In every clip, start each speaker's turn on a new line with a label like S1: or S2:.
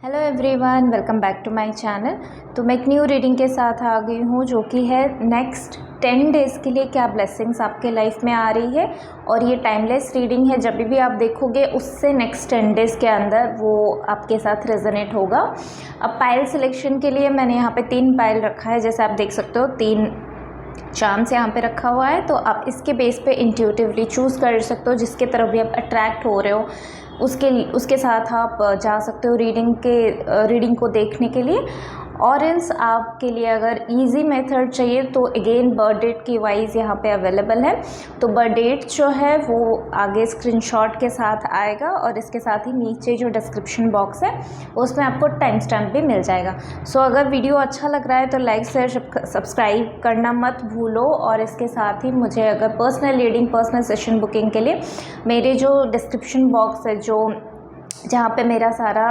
S1: Hello everyone, welcome back to my channel. तो मैं एक न्यू रीडिंग के साथ आ गई हूँ जो कि है नेक्स्ट 10 डेज़ के लिए क्या ब्लेसिंग्स आपके लाइफ में आ रही है। और ये टाइमलेस रीडिंग है, जब भी आप देखोगे उससे नेक्स्ट 10 डेज़ के अंदर वो आपके साथ रेजोनेट होगा। अब पाइल सिलेक्शन के लिए मैंने यहाँ पे 3 पाइल रखा है, जैसे आप देख सकते हो 3 चार्म्स यहाँ पे रखा हुआ है। तो आप इसके बेस पे इंट्यूटिवली चूज़ कर सकते हो, जिसके तरफ भी आप अट्रैक्ट हो रहे हो उसके साथ आप जा सकते हो रीडिंग को देखने के लिए। और एल्स आपके लिए अगर इजी मेथड चाहिए तो अगेन बर्थ डेट की वाइज यहाँ पे अवेलेबल है। तो बर्थ डेट जो है वो आगे स्क्रीनशॉट के साथ आएगा और इसके साथ ही नीचे जो डिस्क्रिप्शन बॉक्स है उसमें आपको टाइम स्टैम्प भी मिल जाएगा। सो अगर वीडियो अच्छा लग रहा है तो लाइक शेयर सब्सक्राइब करना मत भूलो। और इसके साथ ही मुझे अगर personal reading personal session booking के लिए मेरे जो डिस्क्रिप्शन बॉक्स है जहाँ पे मेरा सारा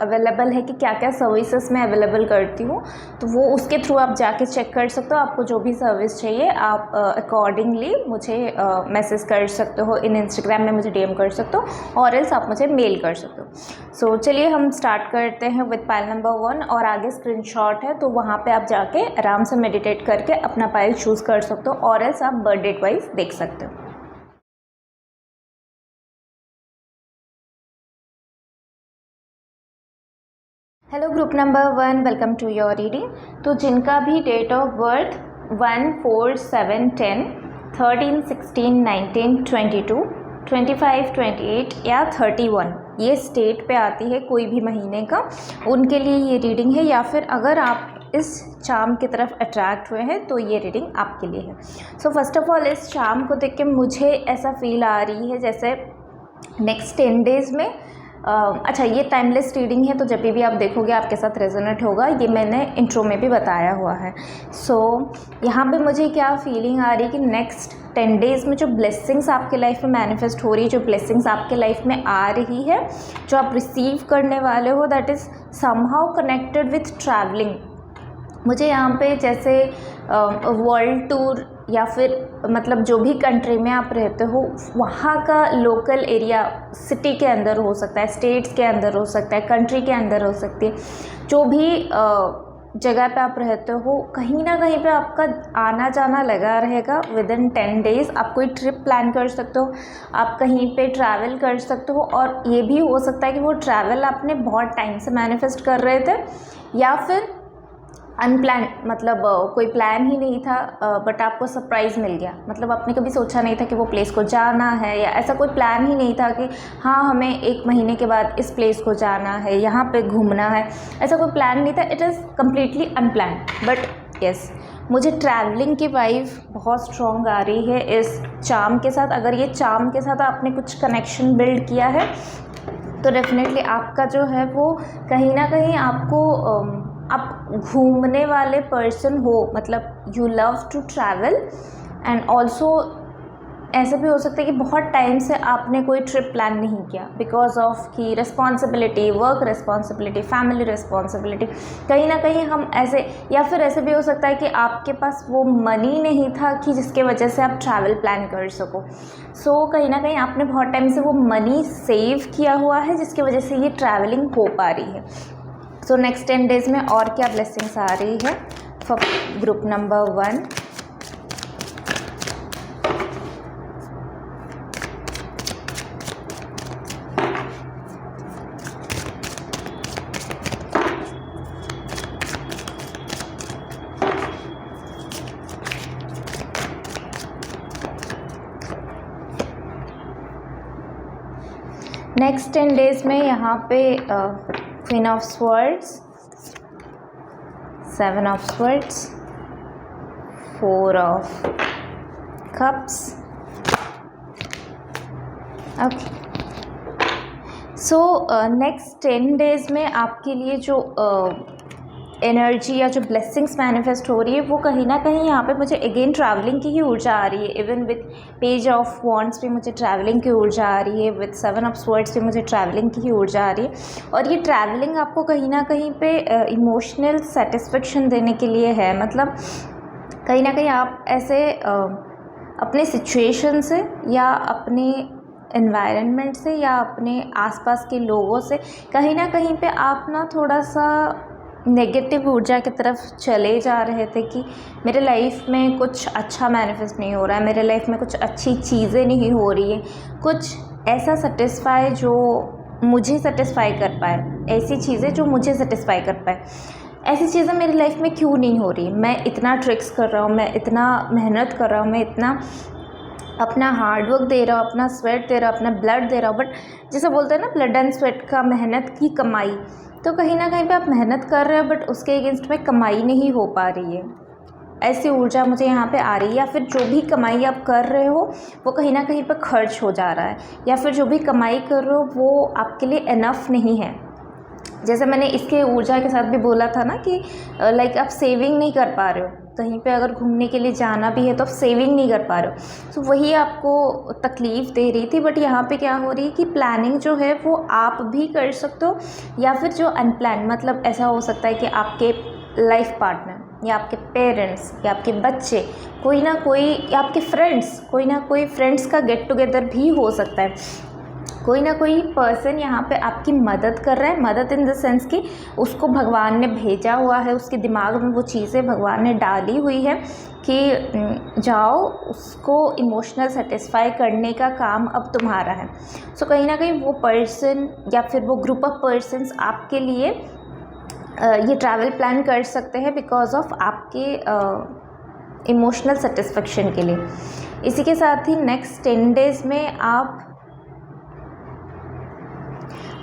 S1: अवेलेबल है कि क्या क्या सर्विसेज मैं अवेलेबल करती हूँ, तो वो उसके थ्रू आप जाके चेक कर सकते हो। आपको जो भी सर्विस चाहिए आप अकॉर्डिंगली मुझे मैसेज कर सकते हो, इन इंस्टाग्राम में मुझे डीएम कर सकते हो और एल्स आप मुझे मेल कर सकते हो। सो चलिए हम स्टार्ट करते हैं विद पाइल नंबर 1। और आगे स्क्रीनशॉट है तो वहाँ पर आप जाके आराम से मेडिटेट करके अपना पाइल चूज़ कर सकते हो और एल्स आप बर्थ डेट वाइज देख सकते हो। Hello group number 1, welcome to your reading. तो जिनका भी डेट ऑफ बर्थ 1, 4, 7, 10, 13, 16, 19, 22, 25, 28 या 31 ये स्टेट पे आती है कोई भी महीने का, उनके लिए ये रीडिंग है। या फिर अगर आप इस चार्म की तरफ अट्रैक्ट हुए हैं तो ये रीडिंग आपके लिए है। सो फर्स्ट ऑफ ऑल इस चार्म को देख के मुझे ऐसा फील आ रही है जैसे नेक्स्ट 10 डेज़ में अच्छा ये टाइमलेस रीडिंग है, तो जब भी आप देखोगे आपके साथ रेजोनेट होगा, ये मैंने इंट्रो में भी बताया हुआ है। सो यहाँ पे मुझे क्या फीलिंग आ रही है कि नेक्स्ट 10 डेज़ में जो ब्लेसिंग्स आपके लाइफ में मैनिफेस्ट हो रही है, जो ब्लेसिंग्स आपके लाइफ में आ रही है, जो आप रिसीव करने वाले हो, that is somehow connected with travelling. मुझे यहाँ पे जैसे वर्ल्ड टूर या फिर मतलब जो भी कंट्री में आप रहते हो वहाँ का लोकल एरिया, सिटी के अंदर हो सकता है, स्टेट्स के अंदर हो सकता है, कंट्री के अंदर हो सकती है, जो भी जगह पे आप रहते हो कहीं ना कहीं पे आपका आना जाना लगा रहेगा। विद इन 10 डेज़ आप कोई ट्रिप प्लान कर सकते हो, आप कहीं पे ट्रैवल कर सकते हो। और ये भी हो सकता है कि वो ट्रैवल आपने बहुत टाइम से मैनिफेस्ट कर रहे थे या फिर अनप्लान, मतलब कोई प्लान ही नहीं था बट आपको सरप्राइज़ मिल गया। मतलब आपने कभी सोचा नहीं था कि वो प्लेस को जाना है, या ऐसा कोई प्लान ही नहीं था कि हाँ हमें 1 महीने के बाद इस प्लेस को जाना है, यहाँ पे घूमना है, ऐसा कोई प्लान नहीं था। It is completely unplanned. But yes, मुझे ट्रैवलिंग की वाइब बहुत स्ट्रॉन्ग आ रही है इस चार्म के साथ। अगर ये चार्म के साथ आपने कुछ कनेक्शन बिल्ड किया है तो डेफिनेटली आपका जो है वो कहीं ना कहीं आपको आप घूमने वाले पर्सन हो, मतलब you love to travel. And also ऐसे भी हो सकता है कि बहुत टाइम से आपने कोई ट्रिप प्लान नहीं किया बिकॉज ऑफ की responsibility, work responsibility, family responsibility, कहीं ना कहीं हम ऐसे, या फिर ऐसे भी हो सकता है कि आपके पास वो मनी नहीं था कि जिसके वजह से आप ट्रैवल प्लान कर सको। सो कहीं ना कहीं आपने बहुत टाइम से वो मनी सेव किया हुआ है जिसकी वजह से ये ट्रैवलिंग हो पा रही है। सो नेक्स्ट 10 डेज़ में और क्या ब्लेसिंग्स आ रही है for group number 1। Next 10 days में यहाँ पे queen of swords, 7 of swords, 4 of cups. Okay, so next 10 days में आपके लिए जो एनर्जी या जो ब्लेसिंग्स मैनिफेस्ट हो रही है वो कहीं ना कहीं यहाँ पे मुझे अगेन ट्रैवलिंग की ही ऊर्जा आ रही है। Even with page of wands भी मुझे ट्रैवलिंग की ऊर्जा आ रही है, विद 7 ऑफ स्वर्ड्स भी मुझे ट्रैवलिंग की ही ऊर्जा आ रही है। और ये ट्रैवलिंग आपको कहीं ना कहीं पे इमोशनल सेटिस्फेक्शन देने के लिए है। मतलब कहीं ना कहीं आप ऐसे अपने सिचुएशन से या अपने एनवायरनमेंट से या अपने आसपास के लोगों से कहीं ना कहीं पे आप ना थोड़ा सा नेगेटिव ऊर्जा की तरफ चले जा रहे थे कि मेरे लाइफ में कुछ अच्छा मैनिफेस्ट नहीं हो रहा है, मेरे लाइफ में कुछ अच्छी चीज़ें नहीं हो रही है, कुछ ऐसा सेटिस्फाई जो मुझे सेटिस्फाई कर पाए, ऐसी चीज़ें जो मुझे सेटिस्फाई कर पाए, ऐसी चीज़ें मेरी लाइफ में क्यों नहीं हो रही। मैं इतना ट्रिक्स कर रहा हूँ, मैं इतना मेहनत कर रहा हूँ, मैं इतना अपना हार्डवर्क दे रहा हूँ, अपना स्वेट दे रहा हूँ, अपना ब्लड दे रहा हूँ, बट जैसे बोलते हैं ना ब्लड एंड स्वेट का, मेहनत की कमाई, तो कहीं ना कहीं पे आप मेहनत कर रहे हो बट उसके अगेंस्ट में कमाई नहीं हो पा रही है। ऐसी ऊर्जा मुझे यहाँ पे आ रही है। या फिर जो भी कमाई आप कर रहे हो वो कहीं ना कहीं पे खर्च हो जा रहा है, या फिर जो भी कमाई कर रहे हो वो आपके लिए इनफ नहीं है। जैसे मैंने इसके ऊर्जा के साथ भी बोला था ना कि लाइक आप सेविंग नहीं कर पा रहे हो, कहीं पे अगर घूमने के लिए जाना भी है तो आप सेविंग नहीं कर पा रहे हो, तो वही आपको तकलीफ़ दे रही थी। बट यहाँ पे क्या हो रही है कि प्लानिंग जो है वो आप भी कर सकते हो, या फिर जो अनप्लान, मतलब ऐसा हो सकता है कि आपके लाइफ पार्टनर या आपके पेरेंट्स या आपके बच्चे, कोई ना कोई, या आपके फ्रेंड्स, कोई ना कोई फ्रेंड्स का गेट टुगेदर भी हो सकता है। कोई ना कोई पर्सन यहाँ पे आपकी मदद कर रहा है, मदद इन द सेंस कि उसको भगवान ने भेजा हुआ है, उसके दिमाग में वो चीज़ें भगवान ने डाली हुई है कि जाओ उसको इमोशनल सेटिस्फाई करने का काम अब तुम्हारा है। सो कहीं ना कहीं वो पर्सन या फिर वो ग्रुप ऑफ पर्सन्स आपके लिए ये ट्रैवल प्लान कर सकते हैं बिकॉज ऑफ आपके इमोशनल सेटिस्फेक्शन के लिए। इसी के साथ ही नेक्स्ट 10 डेज़ में आप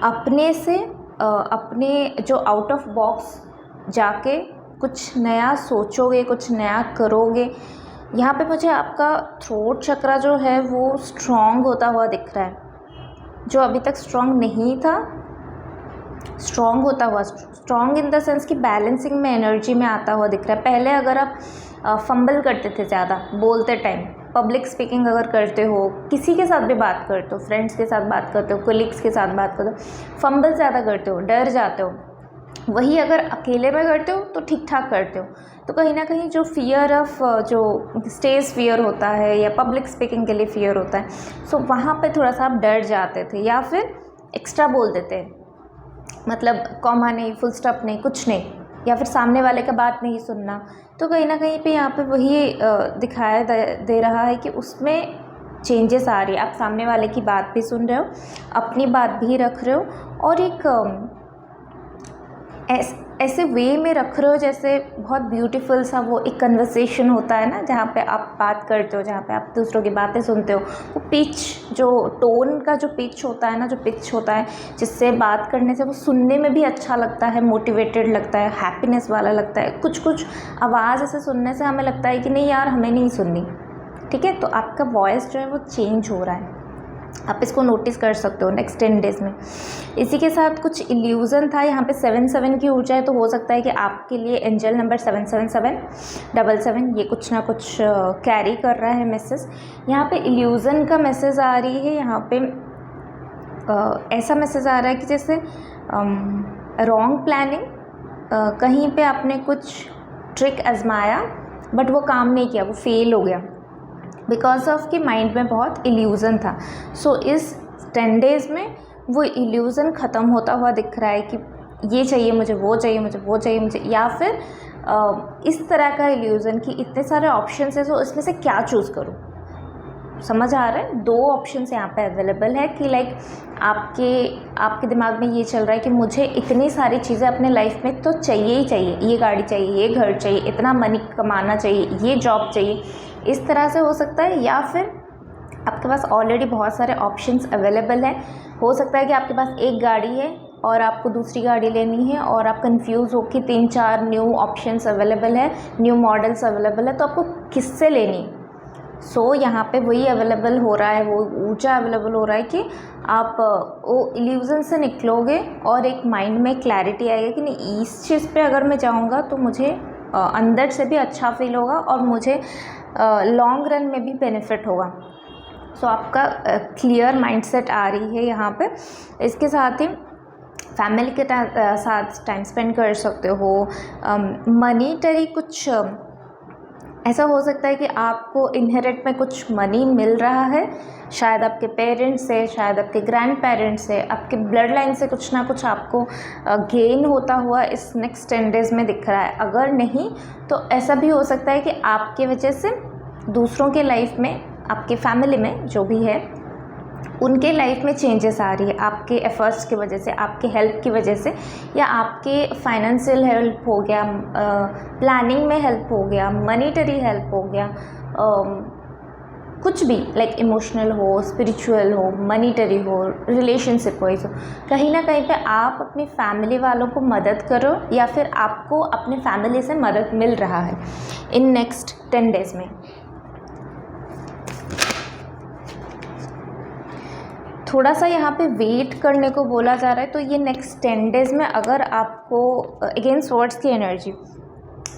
S1: अपने से अपने जो आउट ऑफ बॉक्स जाके कुछ नया सोचोगे, कुछ नया करोगे। यहाँ पे मुझे आपका थ्रोट चक्रा जो है वो स्ट्रॉन्ग होता हुआ दिख रहा है, जो अभी तक स्ट्रॉन्ग नहीं था, स्ट्रॉन्ग होता हुआ, स्ट्रॉन्ग इन द सेंस कि बैलेंसिंग में, एनर्जी में आता हुआ दिख रहा है। पहले अगर आप फंबल करते थे ज़्यादा बोलते टाइम, पब्लिक स्पीकिंग अगर करते हो, किसी के साथ भी बात करते हो, फ्रेंड्स के साथ बात करते हो, कोलिग्स के साथ बात करते हो, फंबल ज़्यादा करते हो, डर जाते हो, वही अगर अकेले में करते हो तो ठीक ठाक करते हो। तो कहीं ना कहीं जो फियर ऑफ, जो स्टेज फियर होता है या पब्लिक स्पीकिंग के लिए फियर होता है, सो वहाँ पे थोड़ा सा आप डर जाते थे या फिर एक्स्ट्रा बोल देते, मतलब कॉमा नहीं, फुल स्टॉप नहीं, कुछ नहीं, या फिर सामने वाले का बात नहीं सुनना। तो कहीं ना कहीं पे यहाँ पे वही दिखाया दे रहा है कि उसमें चेंजेस आ रही है। आप सामने वाले की बात भी सुन रहे हो, अपनी बात भी रख रहे हो, और एक ऐसे वे में रख रहे हो जैसे बहुत ब्यूटीफुल सा वो एक कन्वर्सेशन होता है ना, जहाँ पे आप बात करते हो, जहाँ पे आप दूसरों की बातें सुनते हो। वो पिच, जो टोन का जो पिच होता है ना, जो पिच होता है जिससे बात करने से वो सुनने में भी अच्छा लगता है, मोटिवेटेड लगता है, हैप्पीनेस वाला लगता है। कुछ कुछ आवाज़ ऐसे सुनने से हमें लगता है कि नहीं यार हमें नहीं सुननी, ठीक है। तो आपका वॉइस जो है वो चेंज हो रहा है, आप इसको नोटिस कर सकते हो नेक्स्ट 10 डेज़ में। इसी के साथ कुछ इल्यूज़न था यहाँ पे 7-7 की ऊर्जा है, तो हो सकता है कि आपके लिए एंजल नंबर 777 ये कुछ ना कुछ कैरी कर रहा है मैसेज। यहाँ पे इल्यूज़न का मैसेज आ रही है। यहाँ पे ऐसा मैसेज आ रहा है कि जैसे रॉन्ग प्लानिंग, कहीं पे आपने कुछ ट्रिक आजमाया बट वो काम नहीं किया, वो फेल हो गया बिकॉज ऑफ कि माइंड में बहुत इल्यूज़न था। सो इस 10 डेज़ में वो इल्यूज़न ख़त्म होता हुआ दिख रहा है कि ये चाहिए मुझे, वो चाहिए मुझे, वो चाहिए मुझे, या फिर इस तरह का इल्यूज़न कि इतने सारे ऑप्शंस है, तो इसमें से क्या चूज़ करूँ। समझ आ रहा है? 2 ऑप्शंस यहाँ पे अवेलेबल है कि लाइक आपके दिमाग में ये चल रहा है कि मुझे इतनी सारी चीज़ें अपने लाइफ में तो चाहिए ही चाहिए, ये गाड़ी चाहिए, ये घर चाहिए, इतना मनी कमाना चाहिए, ये जॉब चाहिए, इस तरह से हो सकता है। या फिर आपके पास ऑलरेडी बहुत सारे ऑप्शंस अवेलेबल हैं। हो सकता है कि आपके पास एक गाड़ी है और आपको दूसरी गाड़ी लेनी है और आप कंफ्यूज हो कि 3-4 न्यू ऑप्शंस अवेलेबल है, न्यू मॉडल्स अवेलेबल है, तो आपको किससे लेनी। सो यहाँ पे वही अवेलेबल हो रहा है, वो ऊर्जा अवेलेबल हो रहा है कि आप वो इल्यूज़न से निकलोगे और एक माइंड में क्लैरिटी आएगा कि नहीं, इस चीज़ पे अगर मैं जाऊँगा तो मुझे अंदर से भी अच्छा फील होगा और मुझे लॉन्ग रन में भी बेनिफिट होगा। सो आपका क्लियर माइंडसेट आ रही है यहाँ पे। इसके साथ ही फैमिली के साथ टाइम स्पेंड कर सकते हो। मनीटरी कुछ ऐसा हो सकता है कि आपको इनहेरिट में कुछ मनी मिल रहा है, शायद आपके पेरेंट्स से, शायद आपके ग्रैंड पेरेंट्स से, आपके ब्लड लाइन से कुछ ना कुछ आपको गेन होता हुआ इस नेक्स्ट 10 डेज़ में दिख रहा है। अगर नहीं तो ऐसा भी हो सकता है कि आपकी वजह से दूसरों के लाइफ में, आपके फैमिली में जो भी है उनके लाइफ में चेंजेस आ रही है आपके एफर्ट्स की वजह से, आपके हेल्प की वजह से, या आपके फाइनेंशियल हेल्प हो गया, प्लानिंग में हेल्प हो गया, मनीटरी हेल्प हो गया, कुछ भी लाइक इमोशनल हो, स्पिरिचुअल हो, मनीटरी हो, रिलेशनशिप वाइज हो, कहीं ना कहीं पे आप अपनी फैमिली वालों को मदद करो या फिर आपको अपनी फैमिली से मदद मिल रहा है इन नेक्स्ट 10 डेज़ में। थोड़ा सा यहाँ पे वेट करने को बोला जा रहा है। तो ये नेक्स्ट 10 डेज़ में अगर आपको अगेन स्वॉर्ड्स की एनर्जी,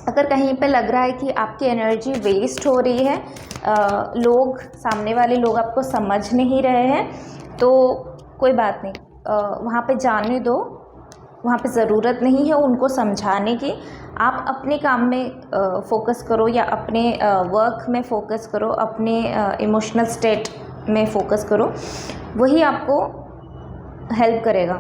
S1: अगर कहीं पे लग रहा है कि आपकी एनर्जी वेस्ट हो रही है, लोग, सामने वाले लोग आपको समझ नहीं रहे हैं, तो कोई बात नहीं, वहाँ पे जाने दो, वहाँ पे ज़रूरत नहीं है उनको समझाने की। आप अपने काम में फोकस करो या अपने वर्क में फोकस करो, अपने इमोशनल स्टेट में फोकस करो, वही आपको हेल्प करेगा।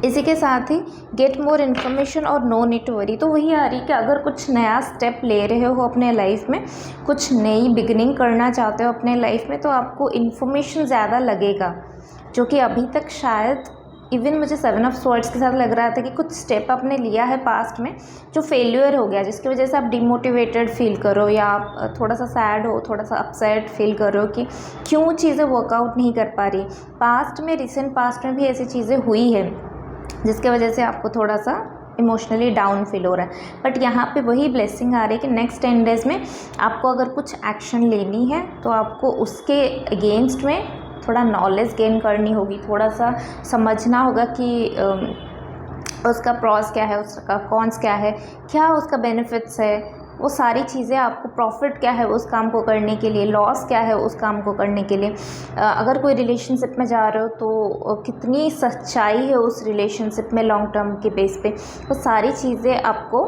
S1: इसी के साथ ही गेट मोर इन्फॉर्मेशन और नो नीड टू वरी। तो वही आ रही कि अगर कुछ नया स्टेप ले रहे हो अपने लाइफ में, कुछ नई बिगिनिंग करना चाहते हो अपने लाइफ में, तो आपको इन्फॉर्मेशन ज़्यादा लगेगा, जो कि अभी तक शायद इवन मुझे 7 ऑफ स्वॉर्ड्स के साथ लग रहा था कि कुछ स्टेप आपने लिया है पास्ट में जो फेल्यूर हो गया, जिसकी वजह से आप डिमोटिवेटेड फील करो या आप थोड़ा सा सैड हो, थोड़ा सा अपसेट फील करो कि क्यों चीज़ें वर्कआउट नहीं कर पा रही। पास्ट में, रिसेंट पास्ट में भी ऐसी चीज़ें हुई है जिसके वजह से आपको थोड़ा सा इमोशनली डाउन फील हो रहा है। बट यहाँ पे वही ब्लेसिंग आ रही है कि नेक्स्ट 10 डेज़ में आपको अगर कुछ एक्शन लेनी है तो आपको उसके अगेंस्ट में थोड़ा नॉलेज गेन करनी होगी, थोड़ा सा समझना होगा कि उसका प्रॉस क्या है, उसका कॉन्स क्या है, क्या उसका बेनिफिट्स है, वो सारी चीज़ें आपको, प्रॉफिट क्या है उस काम को करने के लिए, लॉस क्या है उस काम को करने के लिए। अगर कोई रिलेशनशिप में जा रहे हो तो कितनी सच्चाई है उस रिलेशनशिप में लॉन्ग टर्म के बेस पे, वो सारी चीज़ें आपको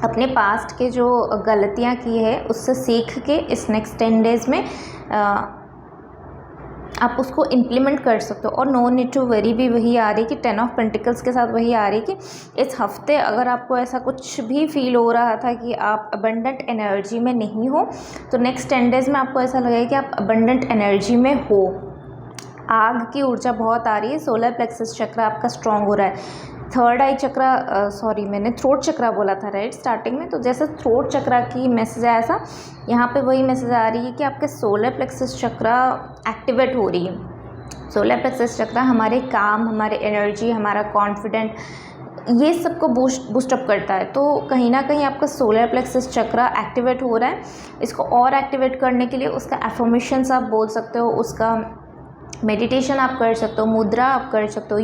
S1: अपने पास्ट के जो गलतियाँ की है उससे सीख के इस नेक्स्ट 10 डेज़ में आप उसको इम्प्लीमेंट कर सकते हो। और नो नीड टू वरी भी वही आ रही है कि 10 ऑफ पेंटिकल्स के साथ वही आ रही है कि इस हफ्ते अगर आपको ऐसा कुछ भी फील हो रहा था कि आप अबंडेंट एनर्जी में नहीं हो, तो नेक्स्ट 10 डेज़ में आपको ऐसा लगेगा कि आप अबंडेंट एनर्जी में हो। आग की ऊर्जा बहुत आ रही है, सोलर प्लेक्सस चक्र आपका स्ट्रॉन्ग हो रहा है। थर्ड आई चक्रा, मैंने थ्रोट चक्रा बोला था राइट स्टार्टिंग में, तो जैसे थ्रोट चक्रा की मैसेज आया था, यहाँ पे वही मैसेज आ रही है कि आपके सोलर प्लेक्सस चक्रा एक्टिवेट हो रही है। सोलर प्लेक्सस चक्रा हमारे काम, हमारे एनर्जी, हमारा कॉन्फिडेंट, ये सबको बूस्टअप करता है। तो कहीं ना कहीं आपका सोलर प्लेक्सस चक्रा एक्टिवेट हो रहा है। इसको और एक्टिवेट करने के लिए उसका एफर्मेशंस आप बोल सकते हो, उसका मेडिटेशन आप कर सकते हो, मुद्रा आप कर सकते हो,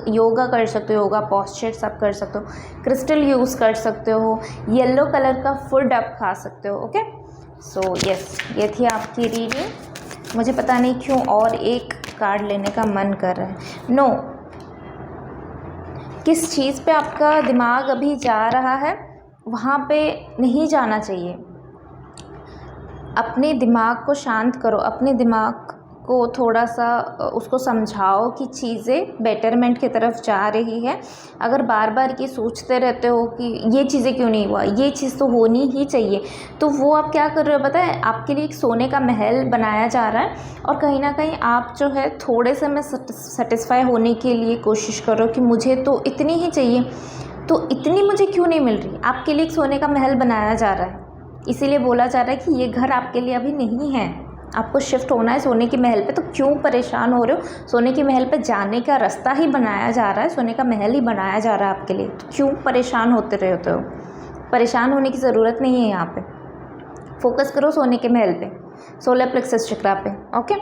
S1: योगा कर सकते हो, योगा पोस्चर्स आप कर सकते हो, क्रिस्टल यूज़ कर सकते हो, येलो कलर का फूड आप खा सकते हो। ओके, सो यस, ये थी आपकी रीडिंग। मुझे पता नहीं क्यों और एक कार्ड लेने का मन कर रहा है। नो, किस चीज़ पे आपका दिमाग अभी जा रहा है वहाँ पे नहीं जाना चाहिए। अपने दिमाग को शांत करो, अपने दिमाग को थोड़ा सा उसको समझाओ कि चीज़ें बेटरमेंट की तरफ जा रही है। अगर बार बार ये सोचते रहते हो कि ये चीज़ें क्यों नहीं हुआ, ये चीज़ तो होनी ही चाहिए, तो वो आप क्या कर रहे हो पता है, आपके लिए एक सोने का महल बनाया जा रहा है। और कहीं ना कहीं आप जो है थोड़े से में सेटिस्फाई होने के लिए कोशिश करो कि मुझे तो इतनी ही चाहिए, तो इतनी मुझे क्यों नहीं मिल रही। आपके लिए एक सोने का महल बनाया जा रहा है, इसीलिए बोला जा रहा है कि ये घर आपके लिए अभी नहीं है, आपको शिफ्ट होना है सोने के महल पे। तो क्यों परेशान हो रहे हो, सोने के महल पे जाने का रास्ता ही बनाया जा रहा है, सोने का महल ही बनाया जा रहा है आपके लिए। तो क्यों परेशान होते रहते हो, परेशान होने की ज़रूरत नहीं है। यहाँ पे फोकस करो सोने के महल पे, सोलर प्लेक्सस चक्रा पे। ओके,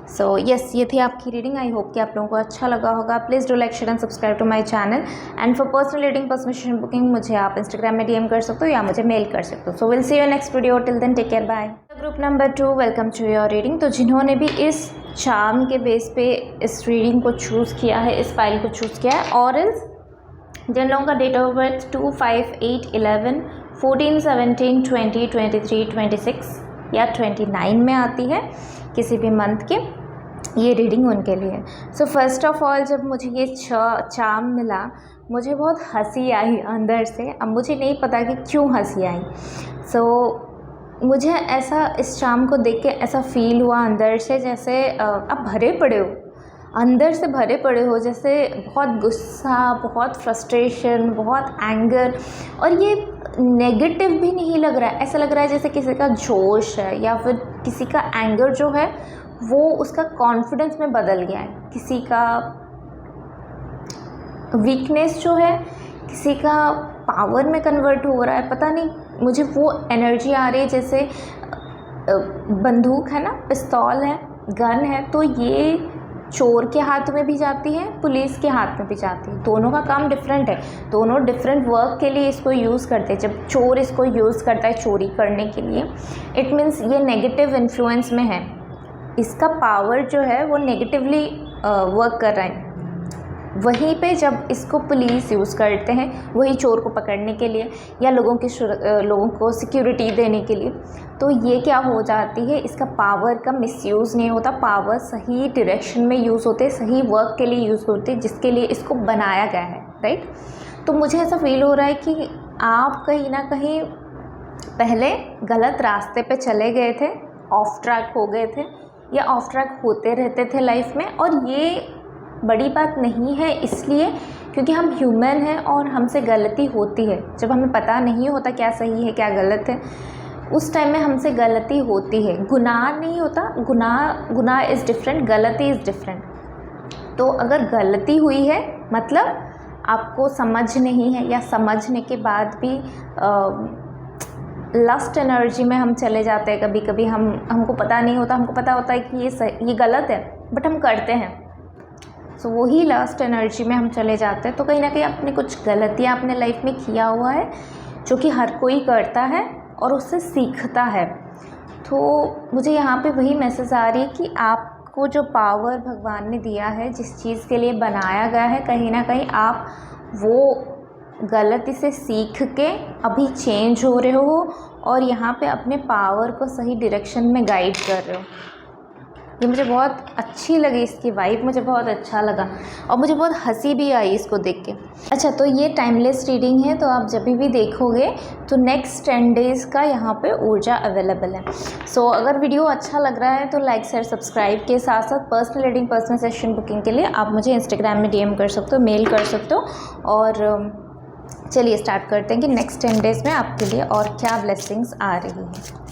S1: सो यस, ये थी आपकी रीडिंग। आई होप कि आप लोगों को अच्छा लगा होगा। Please do like, share and subscribe to my channel. And for personal reading, personal booking मुझे आप इंस्टाग्राम में DM कर सकते हो या मुझे मेल कर सकते हो। So will see you next video, till then take care, bye. Group number 2, welcome to your reading. तो जिन्होंने भी इस चार्म के बेस पे इस रीडिंग को चूज़ किया है, इस फाइल को चूज़ किया है, और जिन लोगों का डेट ऑफ बर्थ 2, 5, 8, 11, 14, 17, 20, 23, 26 या 29 में आती है किसी भी मंथ के, ये रीडिंग उनके लिए। सो फर्स्ट ऑफ ऑल जब मुझे ये चार्म मिला, मुझे बहुत हंसी आई अंदर से। अब मुझे नहीं पता कि क्यों हंसी आई। मुझे ऐसा इस चार्म को देख के ऐसा फील हुआ अंदर से, जैसे आप भरे पड़े हो, अंदर से भरे पड़े हो, जैसे बहुत गुस्सा, बहुत फ्रस्ट्रेशन, बहुत एंगर, और ये नेगेटिव भी नहीं लग रहा है। ऐसा लग रहा है जैसे किसी का जोश है या फिर किसी का एंगर जो है वो उसका कॉन्फिडेंस में बदल गया है, किसी का वीकनेस जो है किसी का पावर में कन्वर्ट हो रहा है। पता नहीं, मुझे वो एनर्जी आ रही है जैसे बंदूक है ना, पिस्तौल है, गन है, तो ये चोर के हाथ में भी जाती है, पुलिस के हाथ में भी जाती है। दोनों का काम डिफरेंट है, दोनों डिफरेंट वर्क के लिए इसको यूज़ करते हैं। जब चोर इसको यूज़ करता है चोरी करने के लिए, इट मीन्स ये नेगेटिव इन्फ्लुएंस में है, इसका पावर जो है वो नेगेटिवली वर्क कर रहा है। वहीं पे जब इसको पुलिस यूज़ करते हैं, वही चोर को पकड़ने के लिए या लोगों को सिक्योरिटी देने के लिए, तो ये क्या हो जाती है, इसका पावर का मिसयूज़ नहीं होता, पावर सही डायरेक्शन में यूज़ होते, सही वर्क के लिए यूज़ होते, जिसके लिए इसको बनाया गया है, राइट। तो मुझे ऐसा फील हो रहा है कि आप कहीं ना कहीं पहले गलत रास्ते पे चले गए थे, ऑफ ट्रैक हो गए थे या ऑफ ट्रैक होते रहते थे लाइफ में, और ये बड़ी बात नहीं है, इसलिए क्योंकि हम ह्यूमन हैं और हमसे गलती होती है। जब हमें पता नहीं होता क्या सही है क्या गलत है, उस टाइम में हमसे गलती होती है। गुनाह नहीं होता, गुनाह इज़ डिफरेंट, गलती इज़ डिफरेंट। तो अगर गलती हुई है मतलब आपको समझ नहीं है, या समझने के बाद भी लस्ट एनर्जी में हम चले जाते हैं। कभी कभी हमको पता नहीं होता, हमको पता होता है कि ये गलत है, बट हम करते हैं। सो वही लास्ट एनर्जी में हम चले जाते हैं। तो कहीं ना कहीं अपने कुछ गलतियाँ अपने लाइफ में किया हुआ है, जो कि हर कोई करता है और उससे सीखता है। तो मुझे यहाँ पे वही मैसेज आ रही है कि आपको जो पावर भगवान ने दिया है, जिस चीज़ के लिए बनाया गया है, कहीं ना कहीं आप वो गलती से सीख के अभी चेंज हो रहे हो और यहाँ पे अपने पावर को सही डायरेक्शन में गाइड कर रहे हो। ये मुझे बहुत अच्छी लगी, इसकी वाइब मुझे बहुत अच्छा लगा और मुझे बहुत हंसी भी आई इसको देख के। अच्छा, तो ये टाइमलेस रीडिंग है, तो आप जब भी देखोगे तो नेक्स्ट 10 डेज़ का यहाँ पे ऊर्जा अवेलेबल है। सो अगर वीडियो अच्छा लग रहा है तो लाइक शेयर सब्सक्राइब के साथ साथ personal reading, personal session booking के लिए आप मुझे इंस्टाग्राम में DM कर सकते हो, मेल कर सकते हो। और चलिए स्टार्ट करते हैं कि नेक्स्ट 10 डेज़ में आपके लिए और क्या ब्लेसिंग्स आ रही है।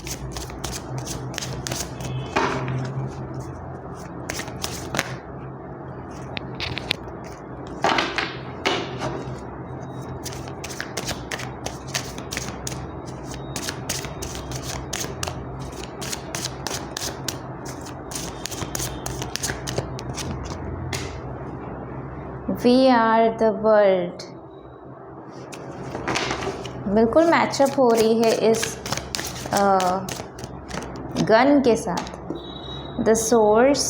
S1: वी आर द वर्ल्ड बिल्कुल मैचअप हो रही है इस गन के साथ। The source,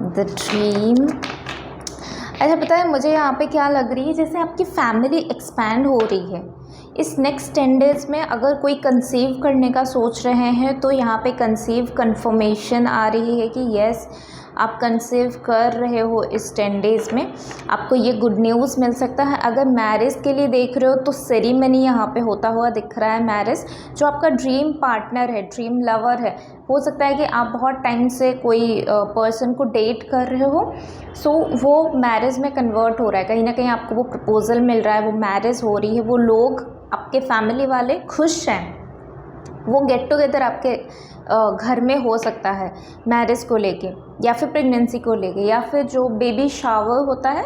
S1: the dream. अच्छा, पता है मुझे यहाँ पे क्या लग रही है, जैसे आपकी फैमिली एक्सपैंड हो रही है इस नेक्स्ट 10 डेज़ में। अगर कोई कंसीव करने का सोच रहे हैं तो यहाँ पे कंसीव कन्फर्मेशन आ रही है कि यस, आप कंसीव कर रहे हो इस 10 डेज़ में। आपको ये गुड न्यूज़ मिल सकता है। अगर मैरिज के लिए देख रहे हो तो सेरेमनी यहाँ पे होता हुआ दिख रहा है। मैरिज, जो आपका ड्रीम पार्टनर है, ड्रीम लवर है, हो सकता है कि आप बहुत टाइम से कोई पर्सन को डेट कर रहे हो, सो वो मैरिज में कन्वर्ट हो रहा है। कहीं ना कहीं आपको वो प्रपोजल मिल रहा है, वो मैरिज हो रही है, वो लोग आपके फैमिली वाले खुश हैं। वो गेट टुगेदर आपके घर में हो सकता है मैरिज को लेके, या फिर प्रेगनेंसी को लेके, या फिर जो बेबी शावर होता है,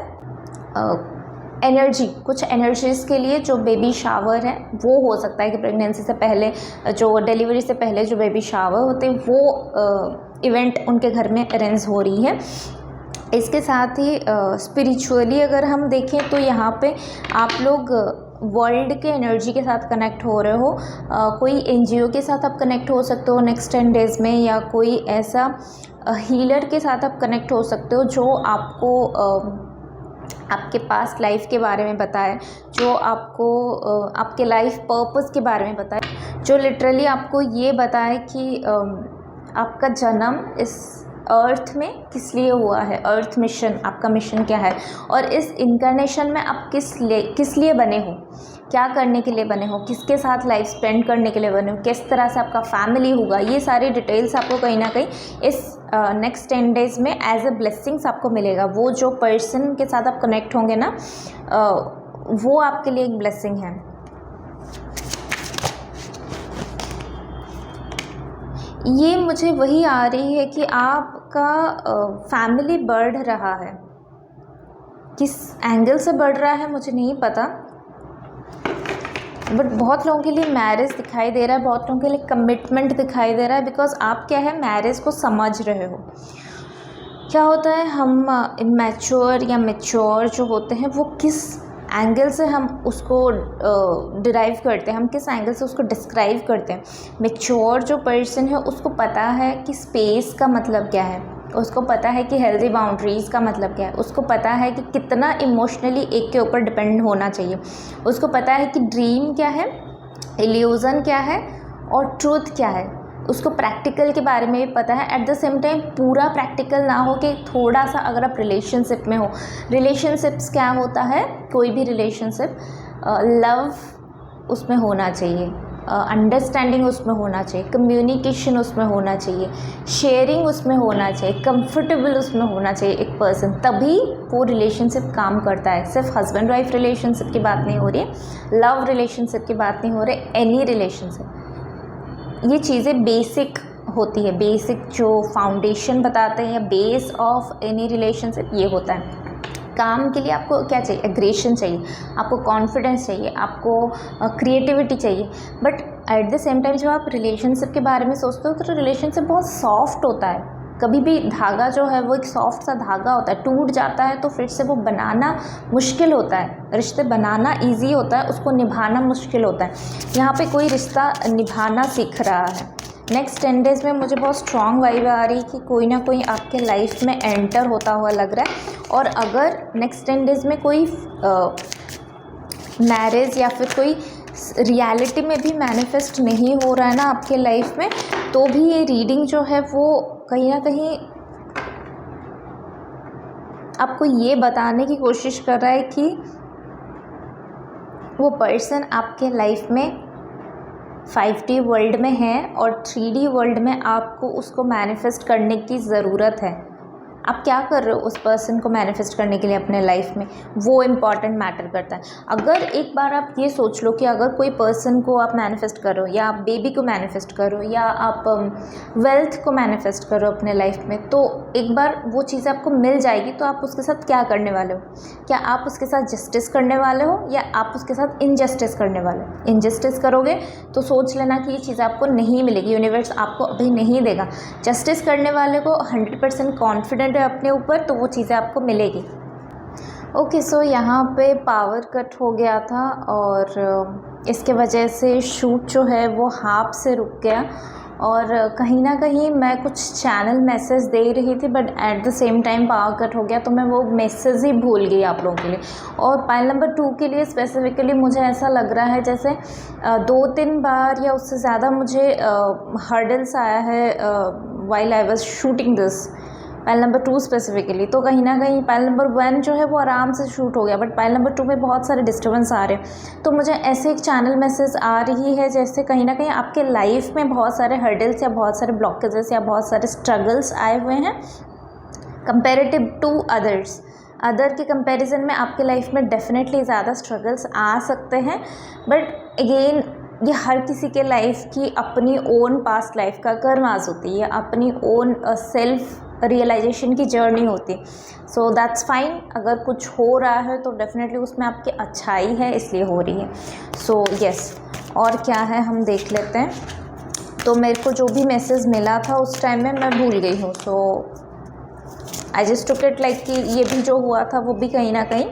S1: एनर्जी, कुछ एनर्जीज़ के लिए जो बेबी शावर है वो हो सकता है कि प्रेगनेंसी से पहले, जो डिलीवरी से पहले जो बेबी शावर होते हैं, वो इवेंट उनके घर में अरेंज हो रही है। इसके साथ ही स्पिरिचुअली अगर हम देखें तो यहाँ पे आप लोग वर्ल्ड के एनर्जी के साथ कनेक्ट हो रहे हो। कोई NGO के साथ आप कनेक्ट हो सकते हो नेक्स्ट 10 डेज़ में, या कोई ऐसा हीलर के साथ आप कनेक्ट हो सकते हो जो आपको आपके पास्ट लाइफ के बारे में बताए, जो आपको आपके लाइफ पर्पस के बारे में बताए, जो लिटरली आपको ये बताए कि आपका जन्म इस अर्थ में किस लिए हुआ है, अर्थ मिशन, आपका मिशन क्या है, और इस इनकारनेशन में आप किस लिए बने हो, क्या करने के लिए बने हो, किसके साथ लाइफ स्पेंड करने के लिए बने हो, किस तरह से आपका फैमिली होगा। ये सारी डिटेल्स आपको कहीं ना कहीं इस नेक्स्ट 10 डेज़ में एज अ ब्लेसिंग्स आपको मिलेगा। वो जो पर्सन के साथ आप कनेक्ट होंगे ना, वो आपके लिए एक ब्लेसिंग है। ये मुझे वही आ रही है कि आपका फैमिली बढ़ रहा है, किस एंगल से बढ़ रहा है मुझे नहीं पता, बट बहुत लोगों के लिए मैरिज दिखाई दे रहा है, बहुत लोगों के लिए कमिटमेंट दिखाई दे रहा है, बिकॉज आप क्या है, मैरिज को समझ रहे हो। क्या होता है, हम इमैच्योर या मैच्योर जो होते हैं वो किस एंगल से हम उसको डिराइव करते हैं, हम किस एंगल से उसको डिस्क्राइब करते हैं। मैच्योर जो पर्सन है उसको पता है कि स्पेस का मतलब क्या है, उसको पता है कि हेल्दी बाउंड्रीज़ का मतलब क्या है, उसको पता है कि कितना इमोशनली एक के ऊपर डिपेंड होना चाहिए, उसको पता है कि ड्रीम क्या है, इल्यूज़न क्या है और ट्रूथ क्या है, उसको प्रैक्टिकल के बारे में भी पता है। एट द सेम टाइम पूरा प्रैक्टिकल ना हो कि थोड़ा सा, अगर आप रिलेशनशिप में हो, रिलेशनशिप्स क्या होता है, कोई भी रिलेशनशिप, लव उसमें होना चाहिए, अंडरस्टैंडिंग उसमें होना चाहिए, कम्युनिकेशन उसमें होना चाहिए, शेयरिंग उसमें होना चाहिए, कंफर्टेबल उसमें होना चाहिए एक पर्सन, तभी वो रिलेशनशिप काम करता है। सिर्फ हस्बैंड वाइफ रिलेशनशिप की बात नहीं हो रही है, लव रिलेशनशिप की बात नहीं हो रही, एनी रिलेशनशिप। ये चीज़ें बेसिक होती है, बेसिक जो फाउंडेशन बताते हैं या बेस ऑफ एनी रिलेशनशिप ये होता है। काम के लिए आपको क्या चाहिए, एग्रेशन चाहिए, आपको कॉन्फिडेंस चाहिए, आपको क्रिएटिविटी चाहिए, but at the same time जब आप रिलेशनशिप के बारे में सोचते हो तो रिलेशनशिप बहुत सॉफ्ट होता है। कभी भी धागा जो है वो एक सॉफ्ट सा धागा होता है, टूट जाता है तो फिर से वो बनाना मुश्किल होता है। रिश्ते बनाना इजी होता है, उसको निभाना मुश्किल होता है। यहाँ पे कोई रिश्ता निभाना सीख रहा है। नेक्स्ट 10 डेज़ में मुझे बहुत स्ट्रॉन्ग वाइब आ रही कि कोई ना कोई आपके लाइफ में एंटर होता हुआ लग रहा है। और अगर नेक्स्ट 10 डेज़ में कोई मैरिज या फिर कोई रियलिटी में भी मैनिफेस्ट नहीं हो रहा है ना आपके लाइफ में, तो भी ये रीडिंग जो है वो कहीं ना कहीं आपको ये बताने की कोशिश कर रहा है कि वो पर्सन आपके लाइफ में 5D वर्ल्ड में है और 3D वर्ल्ड में आपको उसको मैनिफेस्ट करने की ज़रूरत है। आप क्या कर रहे हो उस पर्सन को मैनिफेस्ट करने के लिए अपने लाइफ में, वो इम्पॉर्टेंट मैटर करता है। अगर एक बार आप ये सोच लो कि अगर कोई पर्सन को आप मैनिफेस्ट करो, या आप बेबी को मैनिफेस्ट करो, या आप वेल्थ को मैनिफेस्ट करो अपने लाइफ में, तो एक बार वो चीज़ आपको मिल जाएगी तो आप उसके साथ क्या करने वाले हो? क्या आप उसके साथ जस्टिस करने वाले हो या आप उसके साथ इनजस्टिस करने वाले हो? इनजस्टिस करोगे तो सोच लेना कि ये चीज़ आपको नहीं मिलेगी, यूनिवर्स आपको अभी नहीं देगा। जस्टिस करने वाले को 100% कॉन्फिडेंट अपने ऊपर, तो वो चीज़ें आपको मिलेगी। ओके, सो यहाँ पे पावर कट हो गया था और इसके वजह से शूट जो है वो हाफ से रुक गया, और कहीं ना कहीं मैं कुछ चैनल मैसेज दे रही थी but at the same time power cut हो गया, तो मैं वो मैसेज ही भूल गई आप लोगों के लिए। और पाइल नंबर 2 के लिए स्पेसिफिकली मुझे ऐसा लग रहा है जैसे 2-3 बार या उससे ज़्यादा मुझे हर्डल्स आया है while I was shooting this pile number 2 specifically. तो कहीं ना कहीं पाइल नंबर 1 जो है वो आराम से शूट हो गया, बट पाइल नंबर 2 में बहुत सारे डिस्टर्बेंस आ रहे हैं। तो मुझे ऐसे एक चैनल मैसेज आ रही है जैसे कहीं ना कहीं आपके लाइफ में बहुत सारे हर्डल्स या बहुत सारे ब्लॉकेजेस या बहुत सारे स्ट्रगल्स आए हुए हैं कंपेरेटिव टू अदर्स। अदर के कंपैरिजन में आपके लाइफ में डेफिनेटली ज़्यादा स्ट्रगल्स आ सकते हैं, बट अगेन ये हर किसी के लाइफ की अपनी ओन पास्ट लाइफ का कर्मास होती है, अपनी ओन सेल्फ रियलाइजेशन की जर्नी होती। So that's fine. अगर कुछ हो रहा है तो डेफिनेटली उसमें आपकी अच्छाई है, इसलिए हो रही है। सो यस, और क्या है हम देख लेते हैं। तो मेरे को जो भी मैसेज मिला था उस टाइम में मैं भूल गई हूँ, so I just took it like कि ये भी जो हुआ था वो भी कहीं ना कहीं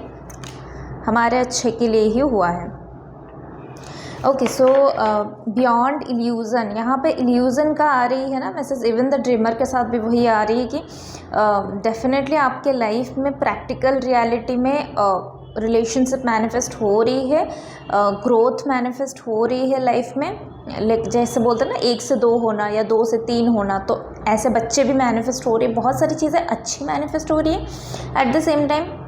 S1: हमारे अच्छे के लिए ही हुआ है। ओके, सो बियॉन्ड इल्यूज़न, यहाँ पे इल्यूज़न का आ रही है ना मैसेज, इवन द ड्रीमर के साथ भी वही आ रही है कि डेफिनेटली आपके लाइफ में प्रैक्टिकल रियलिटी में रिलेशनशिप मैनिफेस्ट हो रही है, ग्रोथ मैनिफेस्ट हो रही है लाइफ में। जैसे बोलते हैं ना 1 से 2 होना या 2 से 3 होना, तो ऐसे बच्चे भी मैनिफेस्ट हो रही है, बहुत सारी चीज़ें अच्छी मैनिफेस्ट हो रही है। एट द सेम टाइम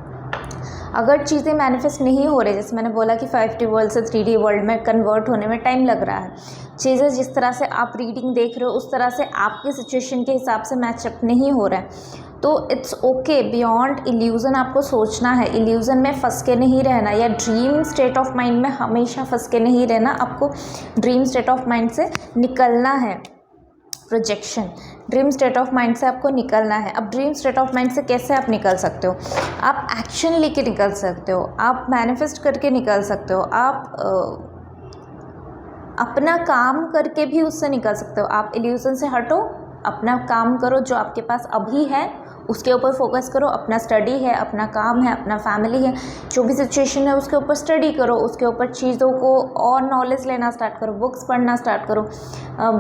S1: अगर चीज़ें मैनिफेस्ट नहीं हो रही, जैसे मैंने बोला कि 5D वर्ल्ड से 3D वर्ल्ड में कन्वर्ट होने में टाइम लग रहा है, चीज़ें जिस तरह से आप रीडिंग देख रहे हो उस तरह से आपकी सिचुएशन के हिसाब से मैचअप नहीं हो रहा है, तो इट्स ओके। बियॉन्ड इल्यूज़न आपको सोचना है, इल्यूज़न में फंस के नहीं रहना, या ड्रीम स्टेट ऑफ माइंड में हमेशा फंस के नहीं रहना, आपको ड्रीम स्टेट ऑफ माइंड से निकलना है। Projection, dream state of mind से आपको निकलना है। अब ड्रीम स्टेट ऑफ माइंड से कैसे आप निकल सकते हो? आप एक्शन लेके निकल सकते हो, आप मैनिफेस्ट करके निकल सकते हो, आप अपना काम करके भी उससे निकल सकते हो। आप इल्यूज़न से हटो, अपना काम करो, जो आपके पास अभी है उसके ऊपर फोकस करो। अपना स्टडी है, अपना काम है, अपना फैमिली है, जो भी सिचुएशन है उसके ऊपर स्टडी करो, उसके ऊपर चीज़ों को और नॉलेज लेना स्टार्ट करो, बुक्स पढ़ना स्टार्ट करो,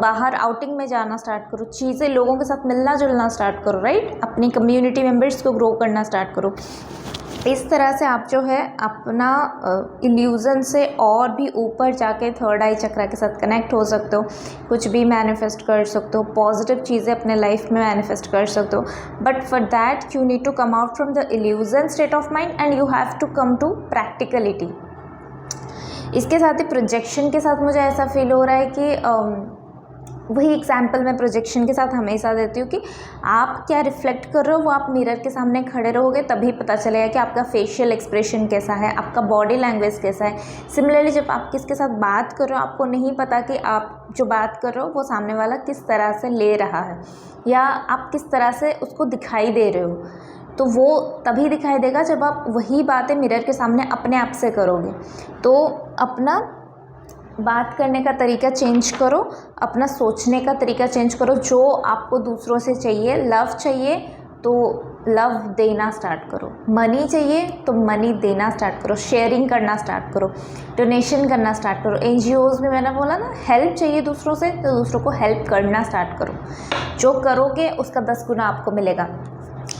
S1: बाहर आउटिंग में जाना स्टार्ट करो, चीज़ें लोगों के साथ मिलना जुलना स्टार्ट करो, राइट। अपनी कम्युनिटी मेम्बर्स को ग्रो करना स्टार्ट करो। इस तरह से आप जो है अपना इल्यूज़न से और भी ऊपर जाके थर्ड आई चक्रा के साथ कनेक्ट हो सकते हो, कुछ भी मैनिफेस्ट कर सकते हो, पॉजिटिव चीज़ें अपने लाइफ में मैनिफेस्ट कर सकते हो। But for that you need to come out from the illusion state of mind and you have to come to practicality. इसके साथ ही प्रोजेक्शन के साथ मुझे ऐसा फील हो रहा है कि वही एग्जाम्पल मैं प्रोजेक्शन के साथ हमेशा देती हूँ कि आप क्या रिफ्लेक्ट कर रहे हो वो आप मिरर के सामने खड़े रहोगे तभी पता चलेगा कि आपका फेशियल एक्सप्रेशन कैसा है, आपका बॉडी लैंग्वेज कैसा है। सिमिलरली जब आप किसके साथ बात कर रहे हो आपको नहीं पता कि आप जो बात कर रहे हो वो सामने वाला किस तरह से ले रहा है या आप किस तरह से उसको दिखाई दे रहे हो, तो वो तभी दिखाई देगा जब आप वही बातें मिरर के सामने अपने आप से करोगे। तो अपना बात करने का तरीका चेंज करो, अपना सोचने का तरीका चेंज करो। जो आपको दूसरों से चाहिए, लव चाहिए तो लव देना स्टार्ट करो, मनी चाहिए तो मनी देना स्टार्ट करो, शेयरिंग करना स्टार्ट करो, डोनेशन करना स्टार्ट करो। NGOs में मैंने बोला ना हेल्प चाहिए दूसरों से तो दूसरों को हेल्प करना स्टार्ट करो। जो करोगे उसका 10 गुना आपको मिलेगा।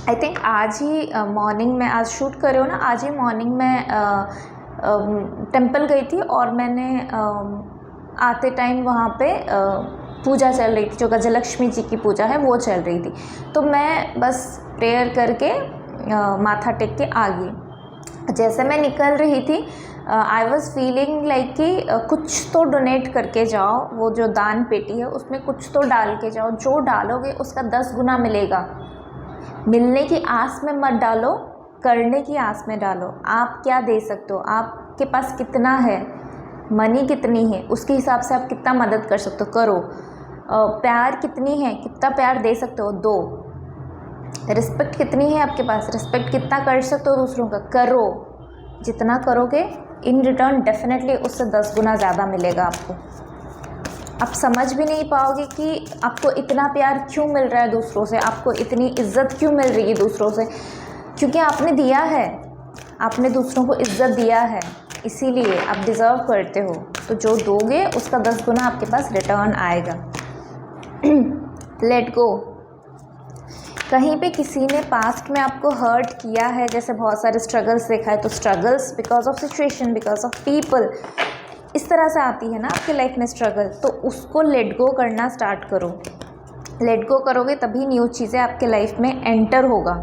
S1: आई थिंक आज ही मॉर्निंग में, आज शूट करे हो ना, आज ही मॉर्निंग में टेंपल गई थी और मैंने आते टाइम वहाँ पे पूजा चल रही थी, जो गजलक्ष्मी जी की पूजा है वो चल रही थी। तो मैं बस प्रेयर करके माथा टेक के आ गई। जैसे मैं निकल रही थी आई वॉज़ फीलिंग लाइक कि कुछ तो डोनेट करके जाओ, वो जो दान पेटी है उसमें कुछ तो डाल के जाओ, जो डालोगे उसका 10 गुना मिलेगा। मिलने की आस में मत डालो, करने की आस में डालो। आप क्या दे सकते हो, आपके पास कितना है, मनी कितनी है, उसके हिसाब से आप कितना मदद कर सकते हो करो। प्यार कितनी है, कितना प्यार दे सकते हो दो। रिस्पेक्ट कितनी है आपके पास, रिस्पेक्ट कितना कर सकते हो दूसरों का करो। जितना करोगे इन रिटर्न डेफिनेटली उससे 10 गुना ज़्यादा मिलेगा आपको। आप समझ भी नहीं पाओगे कि आपको इतना प्यार क्यों मिल रहा है दूसरों से, आपको इतनी इज्जत क्यों मिल रही है दूसरों से, क्योंकि आपने दिया है, आपने दूसरों को इज्जत दिया है, इसीलिए आप डिज़र्व करते हो। तो जो दोगे उसका 10 गुना आपके पास रिटर्न आएगा। Let go. कहीं पे किसी ने पास्ट में आपको हर्ट किया है, जैसे बहुत सारे स्ट्रगल्स देखा है, तो struggles because of situation, because of people, इस तरह से आती है ना आपके लाइफ में स्ट्रगल, तो उसको लेट गो करना स्टार्ट करो। लेट गो करोगे तभी न्यू चीज़ें आपके लाइफ में एंटर होगा,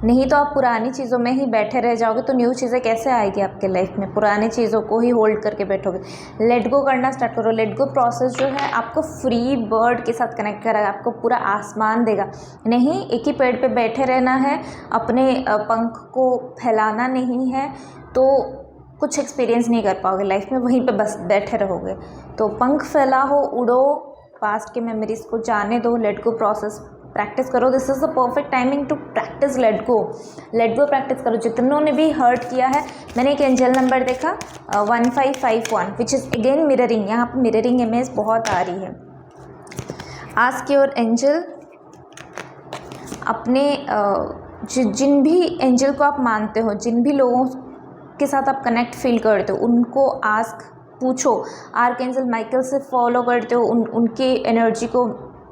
S1: नहीं तो आप पुरानी चीज़ों में ही बैठे रह जाओगे तो न्यू चीज़ें कैसे आएगी आपके लाइफ में, पुरानी चीज़ों को ही होल्ड करके बैठोगे। लेट गो करना स्टार्ट करो। लेट गो प्रोसेस जो है आपको फ्री बर्ड के साथ कनेक्ट करेगा, आपको पूरा आसमान देगा। नहीं एक ही पेड़ पे बैठे रहना है, अपने पंख को फैलाना नहीं है, तो कुछ एक्सपीरियंस नहीं कर पाओगे लाइफ में, वहीं पे बस बैठे रहोगे। तो पंख फैलाओ, उड़ो, पास्ट के मेमोरीज को जाने दो, लेट गो प्रोसेस प्रैक्टिस करो। This is the perfect timing to practice let go. Let go practice करो। जितनों ने भी हर्ट किया है, मैंने एक एंजल नंबर देखा 1551 विच इज़ अगेन मिररिंग, यहाँ पर मिररिंग इमेज बहुत आ रही है। आस्क योर एंजल, अपने जिन भी एंजल को आप मानते हो, जिन भी लोगों के साथ आप कनेक्ट फील करते हो, उनको आस्क पूछो, आर्कएंजल माइकल से फॉलो करते हो, उनकी एनर्जी को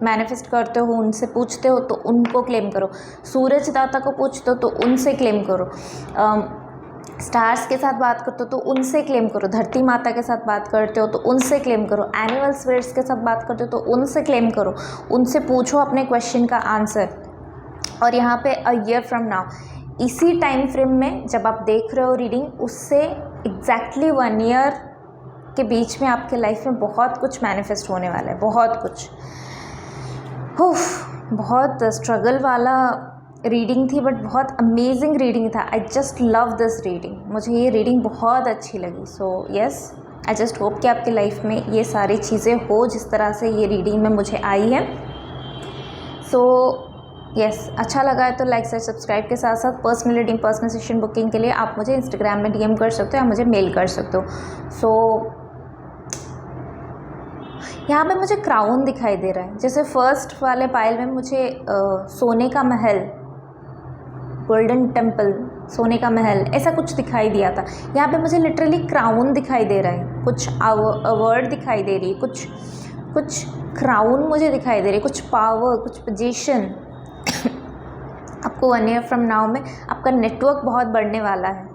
S1: मैनिफेस्ट करते हो, उनसे पूछते हो तो उनको क्लेम करो, सूरज दाता को पूछते हो तो उनसे क्लेम करो, स्टार्स के साथ बात करते हो तो उनसे क्लेम करो, धरती माता के साथ बात करते हो तो उनसे क्लेम करो, एनिमल स्पिरिट्स के साथ बात करते हो तो उनसे क्लेम करो, उनसे पूछो अपने क्वेश्चन का आंसर। और यहाँ पे अ ईयर फ्रॉम नाउ, इसी टाइम फ्रेम में जब आप देख रहे हो रीडिंग, उससे एग्जैक्टली 1 ईयर के बीच में आपके लाइफ में बहुत कुछ मैनिफेस्ट होने वाला है, बहुत कुछ। बहुत स्ट्रगल वाला रीडिंग थी, बट बहुत अमेजिंग रीडिंग था। I just love this reading, मुझे ये रीडिंग बहुत अच्छी लगी। So yes, I just hope कि आपकी लाइफ में ये सारी चीज़ें हो जिस तरह से ये रीडिंग में मुझे आई है। सो यस, अच्छा लगा है तो लाइक से सब्सक्राइब के साथ साथ personal reading, personal session booking के लिए आप मुझे इंस्टाग्राम में DM कर सकते हो या मुझे मेल कर सकते हो। सो यहाँ पे मुझे क्राउन दिखाई दे रहा है, जैसे फर्स्ट वाले पाइल में मुझे सोने का महल, गोल्डन टेम्पल, सोने का महल, ऐसा कुछ दिखाई दिया था। यहाँ पे मुझे लिटरली क्राउन दिखाई दे रहा है, कुछ अवार्ड दिखाई दे रही है, कुछ क्राउन मुझे दिखाई दे रही है, कुछ पावर, कुछ पोजीशन। आपको 1 ईयर फ्रॉम नाउ में आपका नेटवर्क बहुत बढ़ने वाला है,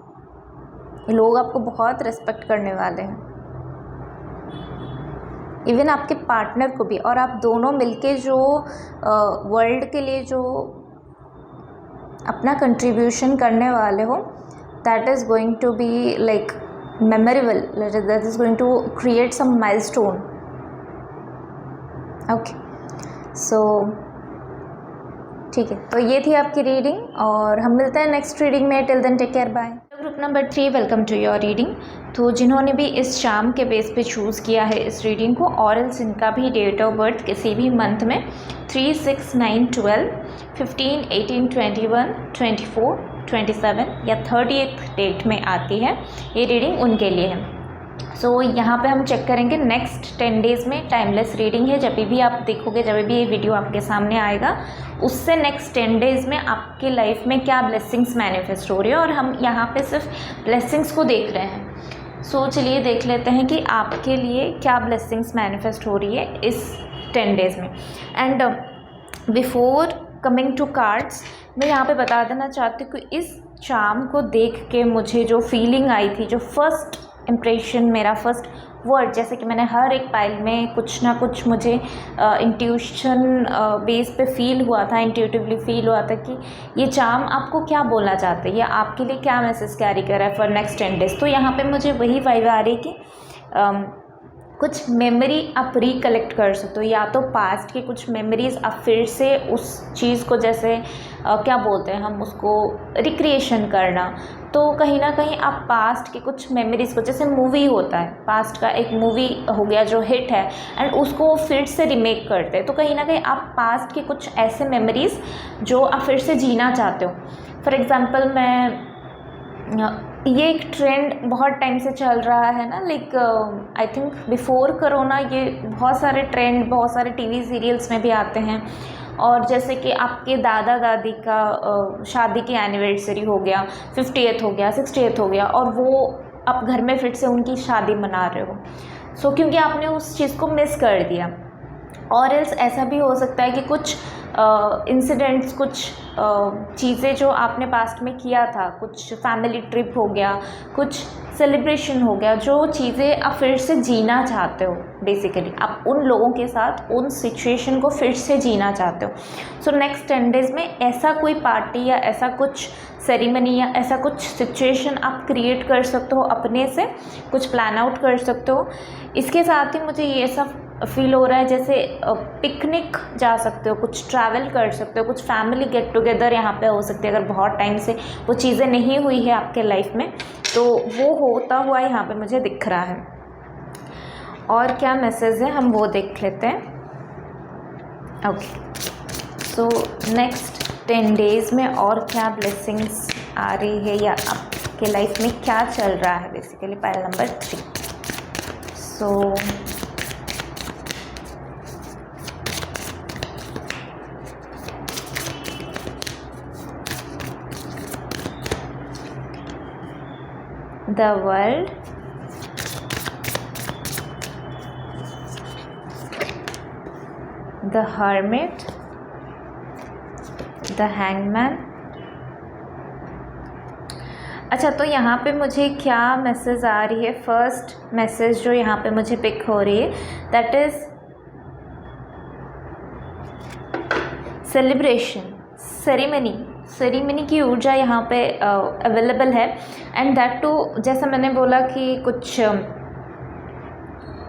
S1: लोग आपको बहुत रिस्पेक्ट करने वाले हैं, इवन आपके पार्टनर को भी। और आप दोनों मिलके जो वर्ल्ड के लिए जो अपना कंट्रीब्यूशन करने वाले हो, that is going to be like memorable, that is going to create some milestone. Okay, so ठीक है, तो ये थी आपकी रीडिंग और हम मिलते हैं नेक्स्ट रीडिंग में। Till then take care, bye. Group number 3, welcome to your reading. तो जिन्होंने भी इस शाम के बेस पे चूज़ किया है इस रीडिंग को, और एल्स इनका भी डेट ऑफ बर्थ किसी भी मंथ में 3, 6, 9, 12, 15, 18, 21, 24, 27 या 30th डेट में आती है, ये रीडिंग उनके लिए है। सो यहाँ पे हम चेक करेंगे नेक्स्ट 10 डेज़ में, टाइमलेस रीडिंग है। जब भी आप देखोगे, जब भी ये वीडियो आपके सामने आएगा, उससे नेक्स्ट 10 डेज़ में आपके लाइफ में क्या ब्लेसिंग्स मैनिफेस्ट हो रही है, और हम यहाँ पे सिर्फ ब्लेसिंग्स को देख रहे हैं। सो चलिए देख लेते हैं कि आपके लिए क्या ब्लेसिंग्स मैनिफेस्ट हो रही है इस 10 डेज़ में। And before coming to cards, मैं यहाँ पे बता देना चाहती हूँ कि इस चार्म को देख के मुझे जो फीलिंग आई थी, जो फर्स्ट इम्प्रेशन, मेरा फर्स्ट वर्ड, जैसे कि मैंने हर एक पाइल में कुछ ना कुछ मुझे इंट्यूशन बेस पे फील हुआ था, इंट्यूटिवली फील हुआ था कि ये चार्म आपको क्या बोलना चाहते हैं या आपके लिए क्या मैसेज कैरी कर रहा है फॉर नेक्स्ट 10 डेज़। तो यहाँ पे मुझे वही वाइब आ रही कि कुछ मेमोरी आप रिकलेक्ट कर सकते हो, या तो पास्ट की कुछ मेमोरीज़ आप फिर से उस चीज़ को, जैसे क्या बोलते हैं हम उसको, रिक्रिएशन करना। तो कहीं ना कहीं आप पास्ट के कुछ मेमोरीज़ को, जैसे मूवी होता है, पास्ट का एक मूवी हो गया जो हिट है एंड उसको फिर से रिमेक करते हैं, तो कहीं ना कहीं आप पास्ट के कुछ ऐसे मेमोरीज़ जो आप फिर से जीना चाहते हो। फॉर एग्ज़ाम्पल, ये एक ट्रेंड बहुत टाइम से चल रहा है ना, like I think before corona ये बहुत सारे ट्रेंड बहुत सारे टीवी सीरियल्स में भी आते हैं। और जैसे कि आपके दादा दादी का शादी की एनिवर्सरी हो गया, 50th हो गया, 60th हो गया, और वो आप घर में फिर से उनकी शादी मना रहे हो। सो क्योंकि आपने उस चीज़ को मिस कर दिया। और एल्स ऐसा भी हो सकता है कि कुछ इंसिडेंट्स, कुछ चीज़ें जो आपने पास्ट में किया था, कुछ फैमिली ट्रिप हो गया, कुछ सेलिब्रेशन हो गया, जो चीज़ें आप फिर से जीना चाहते हो। बेसिकली आप उन लोगों के साथ उन सिचुएशन को फिर से जीना चाहते हो। सो नेक्स्ट 10 डेज़ में ऐसा कोई पार्टी या ऐसा कुछ सेरेमनी या ऐसा कुछ सिचुएशन आप क्रिएट कर सकते हो, अपने से कुछ प्लान आउट कर सकते हो। इसके साथ ही मुझे ये सब फील हो रहा है जैसे पिकनिक जा सकते हो, कुछ ट्रैवल कर सकते हो, कुछ फैमिली गेट टुगेदर यहाँ पे हो सकती है। अगर बहुत टाइम से वो चीज़ें नहीं हुई है आपके लाइफ में, तो वो होता हुआ यहाँ पे मुझे दिख रहा है। और क्या मैसेज है हम वो देख लेते हैं। ओके, सो नेक्स्ट 10 डेज़ में और क्या ब्लेसिंग्स आ रही है या आपके लाइफ में क्या चल रहा है, basically pile number 3। So the world, the hermit, the hangman. अच्छा, तो यहाँ पे मुझे क्या मैसेज आ रही है? फर्स्ट मैसेज जो यहाँ पे मुझे पिक हो रही है दैट इज़ सेलिब्रेशन, सेरेमनी की ऊर्जा यहाँ पे अवेलेबल है। एंड दैट टू, जैसा मैंने बोला कि कुछ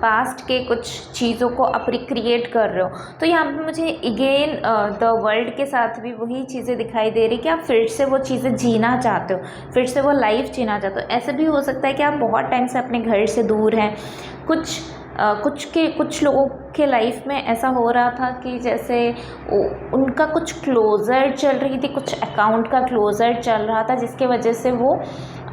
S1: पास्ट के कुछ चीज़ों को आप रिक्रिएट कर रहे हो, तो यहाँ पे मुझे अगेन द वर्ल्ड के साथ भी वही चीज़ें दिखाई दे रही कि आप फिर से वो चीज़ें जीना चाहते हो, फिर से वो लाइफ जीना चाहते हो। ऐसे भी हो सकता है कि आप बहुत टाइम से अपने घर से दूर हैं। कुछ लोगों के लाइफ में ऐसा हो रहा था कि जैसे उनका कुछ क्लोज़र चल रही थी, कुछ अकाउंट का क्लोज़र चल रहा था, जिसके वजह से वो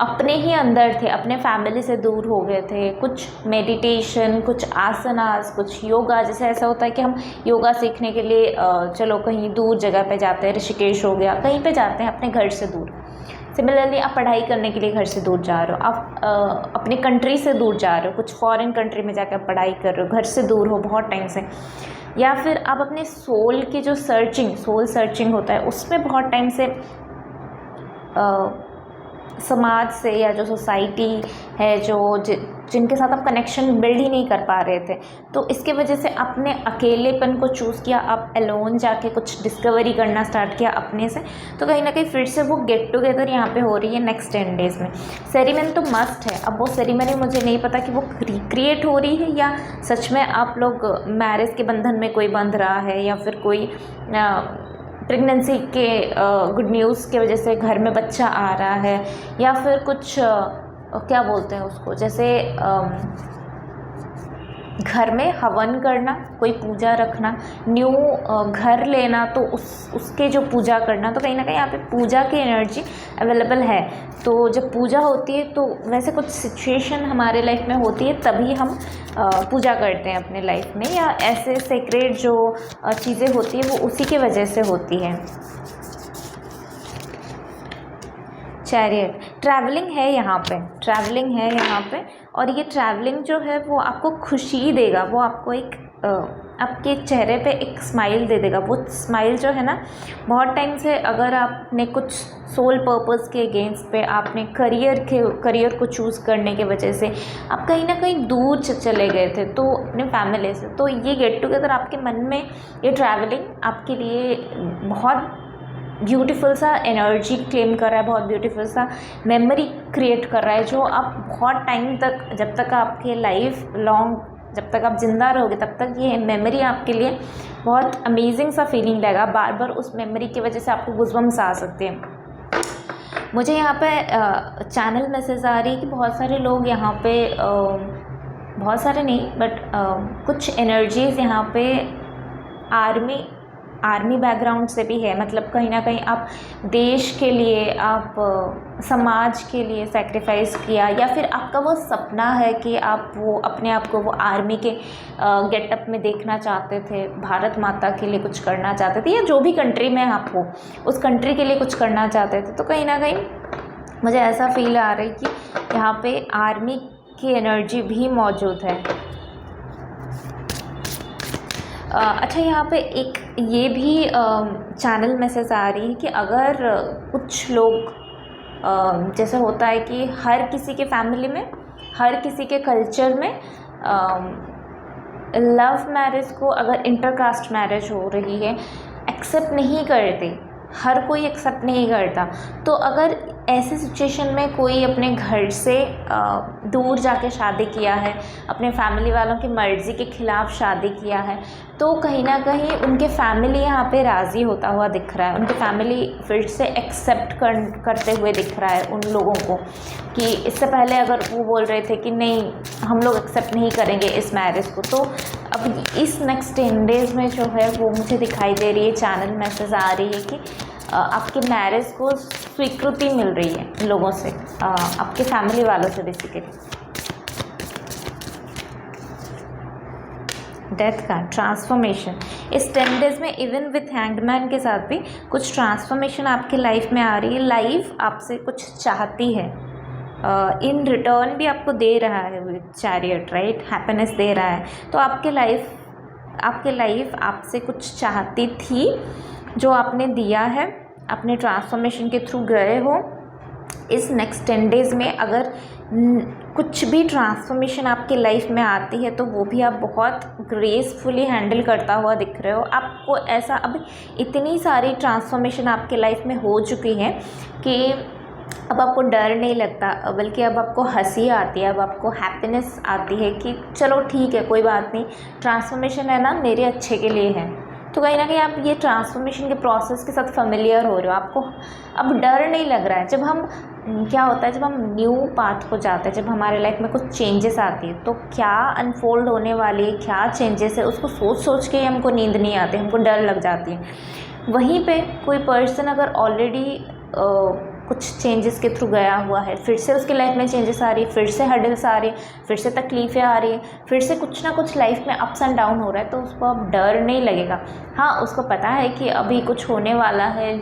S1: अपने ही अंदर थे, अपने फैमिली से दूर हो गए थे। कुछ मेडिटेशन, कुछ आसनास, कुछ योगा, जैसे ऐसा होता है कि हम योगा सीखने के लिए चलो कहीं दूर जगह पे जाते हैं, ऋषिकेश हो गया, कहीं पे जाते हैं अपने घर से दूर। सिमिलरली आप पढ़ाई करने के लिए घर से दूर जा रहे हो, आप अपने कंट्री से दूर जा रहे हो, कुछ फॉरेन कंट्री में जाकर पढ़ाई कर रहे हो, घर से दूर हो बहुत टाइम से, या फिर आप अपने सोल की जो सोल सर्चिंग होता है उसमें बहुत टाइम से समाज से या जो सोसाइटी है जिनके साथ आप कनेक्शन बिल्ड ही नहीं कर पा रहे थे, तो इसके वजह से आपने अकेलेपन को चूज़ किया, आप अलोन जाके कुछ डिस्कवरी करना स्टार्ट किया अपने से। तो कहीं ना कहीं फिर से वो गेट टुगेदर यहाँ पे हो रही है नेक्स्ट 10 डेज़ में। सेरेमनी तो मस्ट है। अब वो सेरेमनी मुझे नहीं पता कि वो रिक्रिएट हो रही है या सच में आप लोग मैरिज के बंधन में कोई बंध रहा है, या फिर कोई प्रेगनेंसी के गुड न्यूज़ की वजह से घर में बच्चा आ रहा है, या फिर कुछ क्या बोलते हैं उसको, जैसे घर में हवन करना, कोई पूजा रखना, न्यू घर लेना, तो उसके जो पूजा करना, तो कहीं ना कहीं यहाँ पे पूजा की एनर्जी अवेलेबल है। तो जब पूजा होती है तो वैसे कुछ सिचुएशन हमारे लाइफ में होती है तभी हम पूजा करते हैं अपने लाइफ में, या ऐसे सेक्रेट जो चीज़ें होती है वो उसी की वजह से होती है। चैरियट, ट्रैवलिंग है यहाँ पे, और ये ट्रैवलिंग जो है वो आपको खुशी देगा, वो आपको एक आपके चेहरे पे एक स्माइल दे देगा। वो स्माइल जो है ना, बहुत टाइम से अगर आपने कुछ सोल पर्पस के अगेंस्ट पे आपने करियर को चूज़ करने की वजह से आप कहीं ना कहीं दूर चले गए थे तो अपने फैमिली से, तो ये गेट टुगेदर आपके मन में, ये ट्रैवलिंग आपके लिए बहुत ब्यूटीफुल सा एनर्जी क्लेम कर रहा है, बहुत ब्यूटीफुल सा मेमोरी क्रिएट कर रहा है, जो आप बहुत टाइम तक, जब तक आपके लाइफ लॉन्ग, जब तक आप ज़िंदा रहोगे तब तक ये मेमोरी आपके लिए बहुत अमेजिंग सा फीलिंग देगा। बार बार उस मेमोरी की वजह से आपको गूज़बम्स आ सकते हैं। मुझे यहाँ पे चैनल मैसेज आ रही है कि बहुत सारे लोग यहाँ पे, बहुत सारे नहीं बट कुछ एनर्जीज़ यहाँ पे आर्मी बैकग्राउंड से भी है, मतलब कहीं ना कहीं आप देश के लिए, आप समाज के लिए सैक्रिफाइस किया, या फिर आपका वो सपना है कि आप वो अपने आप को वो आर्मी के गेटअप में देखना चाहते थे, भारत माता के लिए कुछ करना चाहते थे, या जो भी कंट्री में आप हो उस कंट्री के लिए कुछ करना चाहते थे। तो कहीं ना कहीं मुझे ऐसा फील आ रहा है कि यहाँ पे आर्मी की एनर्जी भी मौजूद है। अच्छा, यहाँ पे एक ये भी चैनल मैसेज आ रही है कि अगर कुछ लोग, जैसे होता है कि हर किसी के फैमिली में, हर किसी के कल्चर में लव मैरिज को, अगर इंटरकास्ट मैरिज हो रही है, एक्सेप्ट नहीं करते, हर कोई एक्सेप्ट नहीं करता। तो अगर ऐसी सिचुएशन में कोई अपने घर से दूर जाके शादी किया है, अपने फैमिली वालों की मर्ज़ी के ख़िलाफ़ शादी किया है, तो कहीं ना कहीं उनके फैमिली यहाँ पे राज़ी होता हुआ दिख रहा है, उनके फैमिली फिर से एक्सेप्ट करते हुए दिख रहा है उन लोगों को, कि इससे पहले अगर वो बोल रहे थे कि नहीं हम लोग एक्सेप्ट नहीं करेंगे इस मैरिज को, तो अब इस नेक्स्ट 10 डेज़ में जो है वो मुझे दिखाई दे रही है, चैनल मैसेज आ रही है कि आपके मैरिज को स्वीकृति मिल रही है लोगों से, आपके फैमिली वालों से बेसिकली। डेथ का ट्रांसफॉर्मेशन इस 10 डेज़ में, इवन विथ हैंगमैन के साथ भी कुछ ट्रांसफॉर्मेशन आपकी लाइफ में आ रही है। लाइफ आपसे कुछ चाहती है, इन रिटर्न भी आपको दे रहा है विथ चैरियट, राइट, हैप्पीनेस दे रहा है। तो आपके लाइफ आपकी लाइफ आपसे कुछ चाहती थी, जो आपने दिया है, अपने ट्रांसफॉर्मेशन के थ्रू गए हो। इस नेक्स्ट 10 डेज़ में अगर कुछ भी ट्रांसफॉर्मेशन आपके लाइफ में आती है तो वो भी आप बहुत ग्रेसफुली हैंडल करता हुआ दिख रहे हो। आपको ऐसा अब इतनी सारी ट्रांसफॉर्मेशन आपके लाइफ में हो चुकी है कि अब आपको डर नहीं लगता, बल्कि अब आपको हंसी आती है, अब आपको हैप्पीनेस आती है कि चलो ठीक है, कोई बात नहीं, ट्रांसफॉर्मेशन है ना, मेरे अच्छे के लिए है। तो कहीं ना कहीं आप ये ट्रांसफॉर्मेशन के प्रोसेस के साथ फेमिलियर हो रहे हो, आपको अब डर नहीं लग रहा है। जब हम क्या होता है, जब हम न्यू पाथ को जाते हैं, जब हमारे लाइफ में कुछ चेंजेस आती है, तो क्या अनफोल्ड होने वाली क्या चेंजेस है उसको सोच सोच के हमको नींद नहीं आती, हमको डर लग जाती है। वहीं पे कोई पर्सन अगर ऑलरेडी कुछ चेंजेस के थ्रू गया हुआ है, फिर से उसकी लाइफ में चेंजेस आ रही है, फिर से हर्डल्स आ रही है, फिर से तकलीफ़ें आ रही है, फिर से कुछ ना कुछ लाइफ में अप्स एंड डाउन हो रहा है, तो उसको अब डर नहीं लगेगा। हाँ, उसको पता है कि अभी कुछ होने वाला है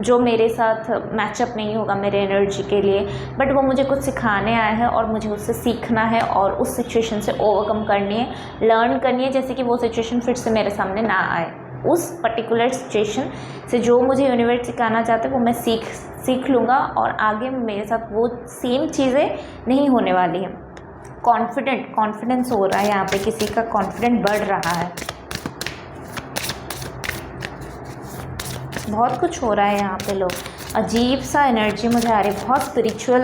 S1: जो मेरे साथ मैचअप नहीं होगा मेरे एनर्जी के लिए, बट वो मुझे कुछ सिखाने आया है और मुझे उससे सीखना है और उस सिचुएशन से ओवरकम करनी है, लर्न करनी है, जैसे कि वो सिचुएशन फिर से मेरे सामने ना आए। उस पर्टिकुलर सिचुएशन से जो मुझे यूनिवर्स सिखाना चाहते हैं वो मैं सीख लूँगा और आगे मेरे साथ वो सेम चीज़ें नहीं होने वाली हैं। कॉन्फिडेंस हो रहा है यहाँ पे, किसी का कॉन्फिडेंस बढ़ रहा है, बहुत कुछ हो रहा है यहाँ पे। लोग अजीब सा एनर्जी मुझे आ रही है, बहुत स्पिरिचुअल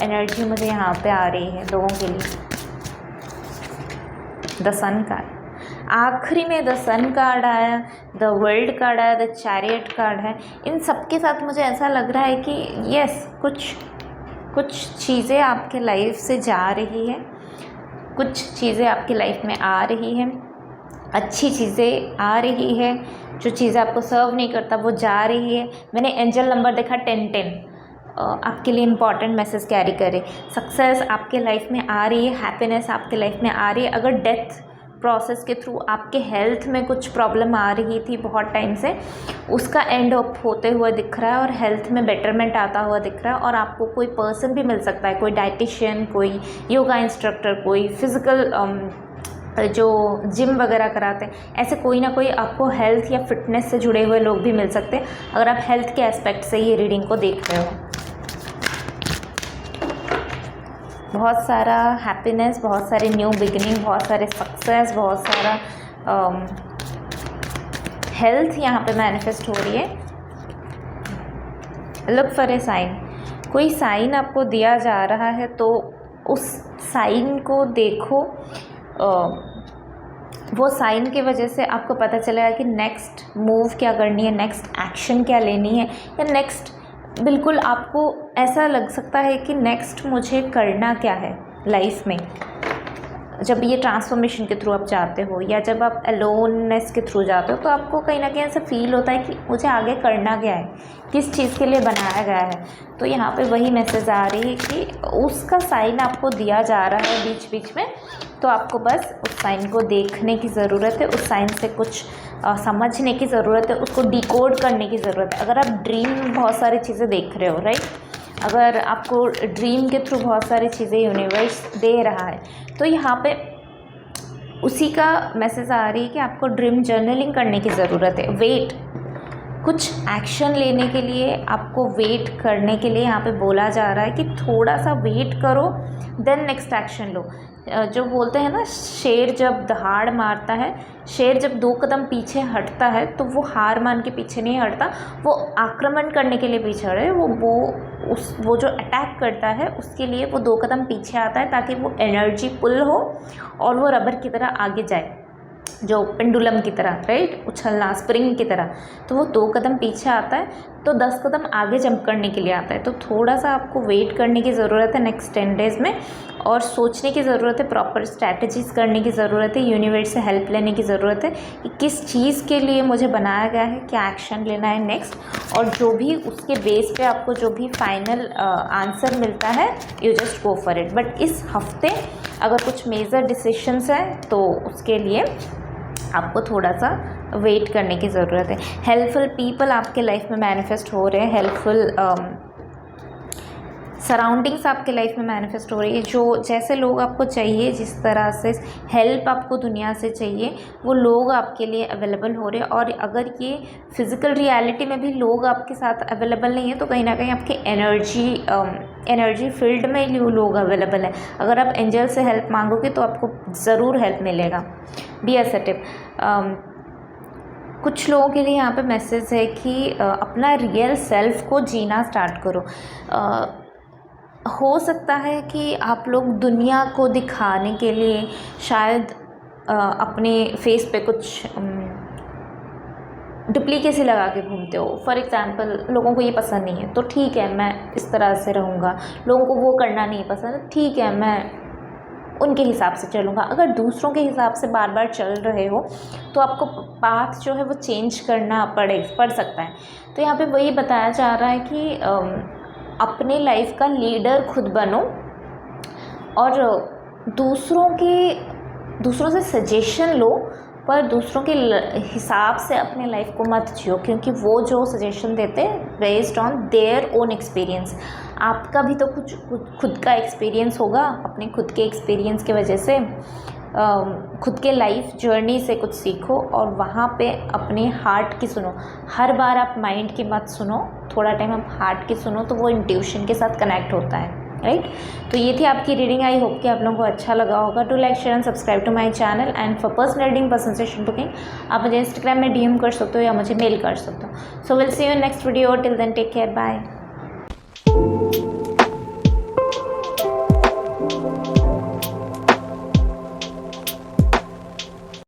S1: एनर्जी मुझे यहाँ पे आ रही है लोगों के लिए। द सन कार्ड आखिरी में, द सन कार्ड आया, द वर्ल्ड कार्ड आया, द चैरियट कार्ड है। इन सब के साथ मुझे ऐसा लग रहा है कि यस, कुछ चीज़ें आपके लाइफ से जा रही है, कुछ चीज़ें आपकी लाइफ में आ रही है, अच्छी चीज़ें आ रही है, जो चीज़ें आपको सर्व नहीं करता वो जा रही है। मैंने एंजल नंबर देखा 1010, आपके लिए इम्पॉर्टेंट मैसेज कैरी करे। सक्सेस आपके लाइफ में आ रही है, हैप्पीनेस आपके लाइफ में आ रही है। अगर डेथ प्रोसेस के थ्रू आपके हेल्थ में कुछ प्रॉब्लम आ रही थी बहुत टाइम से, उसका एंड अप होते हुए दिख रहा है और हेल्थ में बेटरमेंट आता हुआ दिख रहा है। और आपको कोई पर्सन भी मिल सकता है, कोई डाइटिशियन, कोई योगा इंस्ट्रक्टर, कोई फिज़िकल जो जिम वगैरह कराते हैं, ऐसे कोई ना कोई आपको हेल्थ या फिटनेस से जुड़े हुए लोग भी मिल सकते हैं अगर आप हेल्थ के एस्पेक्ट से ये रीडिंग को देख रहे हो। बहुत सारा हैप्पीनेस, बहुत सारे न्यू बिगिनिंग, बहुत सारे सक्सेस, बहुत सारा हेल्थ यहाँ पे मैनिफेस्ट हो रही है। लुक फॉर ए साइन, कोई साइन आपको दिया जा रहा है तो उस साइन को देखो। वो साइन की वजह से आपको पता चलेगा कि नेक्स्ट मूव क्या करनी है, नेक्स्ट एक्शन क्या लेनी है, या नेक्स्ट बिल्कुल आपको ऐसा लग सकता है कि नेक्स्ट मुझे करना क्या है लाइफ में। जब ये ट्रांसफॉर्मेशन के थ्रू आप जाते हो या जब आप अलोननेस के थ्रू जाते हो, तो आपको कहीं ना कहीं ऐसा फील होता है कि मुझे आगे करना क्या है, किस चीज़ के लिए बनाया गया है। तो यहाँ पे वही मैसेज आ रही है कि उसका साइन आपको दिया जा रहा है बीच बीच में, तो आपको बस उस साइन को देखने की ज़रूरत है, उस साइन से कुछ समझने की ज़रूरत है, उसको डिकोड करने की ज़रूरत है। अगर आप ड्रीम में बहुत सारी चीज़ें देख रहे हो, राइट, अगर आपको ड्रीम के थ्रू बहुत सारी चीज़ें यूनिवर्स दे रहा है, तो यहाँ पे उसी का मैसेज आ रही है कि आपको ड्रीम जर्नलिंग करने की ज़रूरत है। वेट, कुछ एक्शन लेने के लिए आपको वेट करने के लिए यहाँ पे बोला जा रहा है कि थोड़ा सा वेट करो, देन नेक्स्ट एक्शन लो। जो बोलते हैं ना, शेर जब दहाड़ मारता है, शेर जब 2 कदम पीछे हटता है तो वो हार मान के पीछे नहीं हटता, वो आक्रमण करने के लिए पीछे हटे। वो जो अटैक करता है उसके लिए वो 2 कदम पीछे आता है ताकि वो एनर्जी पुल हो और वो रबर की तरह आगे जाए, जो पेंडुलम की तरह, राइट, उछलना, स्प्रिंग की तरह। तो वो 2 कदम पीछे आता है तो 10 कदम आगे जंप करने के लिए आता है। तो थोड़ा सा आपको वेट करने की ज़रूरत है नेक्स्ट 10 डेज़ में, और सोचने की ज़रूरत है, प्रॉपर स्ट्रैटेजीज़ करने की ज़रूरत है, यूनिवर्स से हेल्प लेने की ज़रूरत है कि किस चीज़ के लिए मुझे बनाया गया है, क्या एक्शन लेना है नेक्स्ट, और जो भी उसके बेस पे आपको जो भी फाइनल आंसर मिलता है, you just go for it. But इस हफ्ते अगर कुछ मेजर डिसीशंस हैं तो उसके लिए आपको थोड़ा सा वेट करने की ज़रूरत है। हेल्पफुल पीपल आपके लाइफ में मैनिफेस्ट हो रहे हैं, हेल्पफुल सराउंडिंग्स आपके लाइफ में मैनिफेस्ट हो रही है, जो जैसे लोग आपको चाहिए, जिस तरह से हेल्प आपको दुनिया से चाहिए, वो लोग आपके लिए अवेलेबल हो रहे हैं। और अगर ये फिज़िकल रियलिटी में भी लोग आपके साथ अवेलेबल नहीं है, तो कहीं ना कहीं आपकी एनर्जी फील्ड में ही लोग अवेलेबल है। अगर आप एंजल से हेल्प मांगोगे तो आपको ज़रूर हेल्प मिलेगा। Be assertive. कुछ लोगों के लिए यहाँ पे मैसेज है कि अपना रियल सेल्फ को जीना स्टार्ट करो। हो सकता है कि आप लोग दुनिया को दिखाने के लिए शायद अपने फेस पे कुछ डुप्लीकेसी लगा के घूमते हो। फॉर एग्ज़ाम्पल, लोगों को ये पसंद नहीं है तो ठीक है, मैं इस तरह से रहूँगा। लोगों को वो करना नहीं पसंद, ठीक है, मैं उनके हिसाब से चलूँगा। अगर दूसरों के हिसाब से बार बार चल रहे हो तो आपको पाथ जो है वो चेंज करना पड़ सकता है। तो यहाँ पे वही बताया जा रहा है कि अपने लाइफ का लीडर खुद बनो और दूसरों से सजेशन लो, पर दूसरों के हिसाब से अपने लाइफ को मत जियो, क्योंकि वो जो सजेशन देते हैं based on their own experience. आपका भी तो कुछ खुद का एक्सपीरियंस होगा। अपने खुद के एक्सपीरियंस की वजह से खुद के लाइफ जर्नी से कुछ सीखो और वहाँ पे अपने हार्ट की सुनो। हर बार आप माइंड की मत सुनो, थोड़ा टाइम आप हार्ट की सुनो, तो वो इंट्यूशन के साथ कनेक्ट होता है, राइट। तो ये थी आपकी रीडिंग। आई होप कि आप लोगों को अच्छा लगा होगा। To like, share and subscribe to my channel. And for personal reading, consultation, booking, आप मुझे इंस्टाग्राम में DM कर सकते हो या मुझे मेल कर सकते हो। So will see you in next video. Till then take care, bye.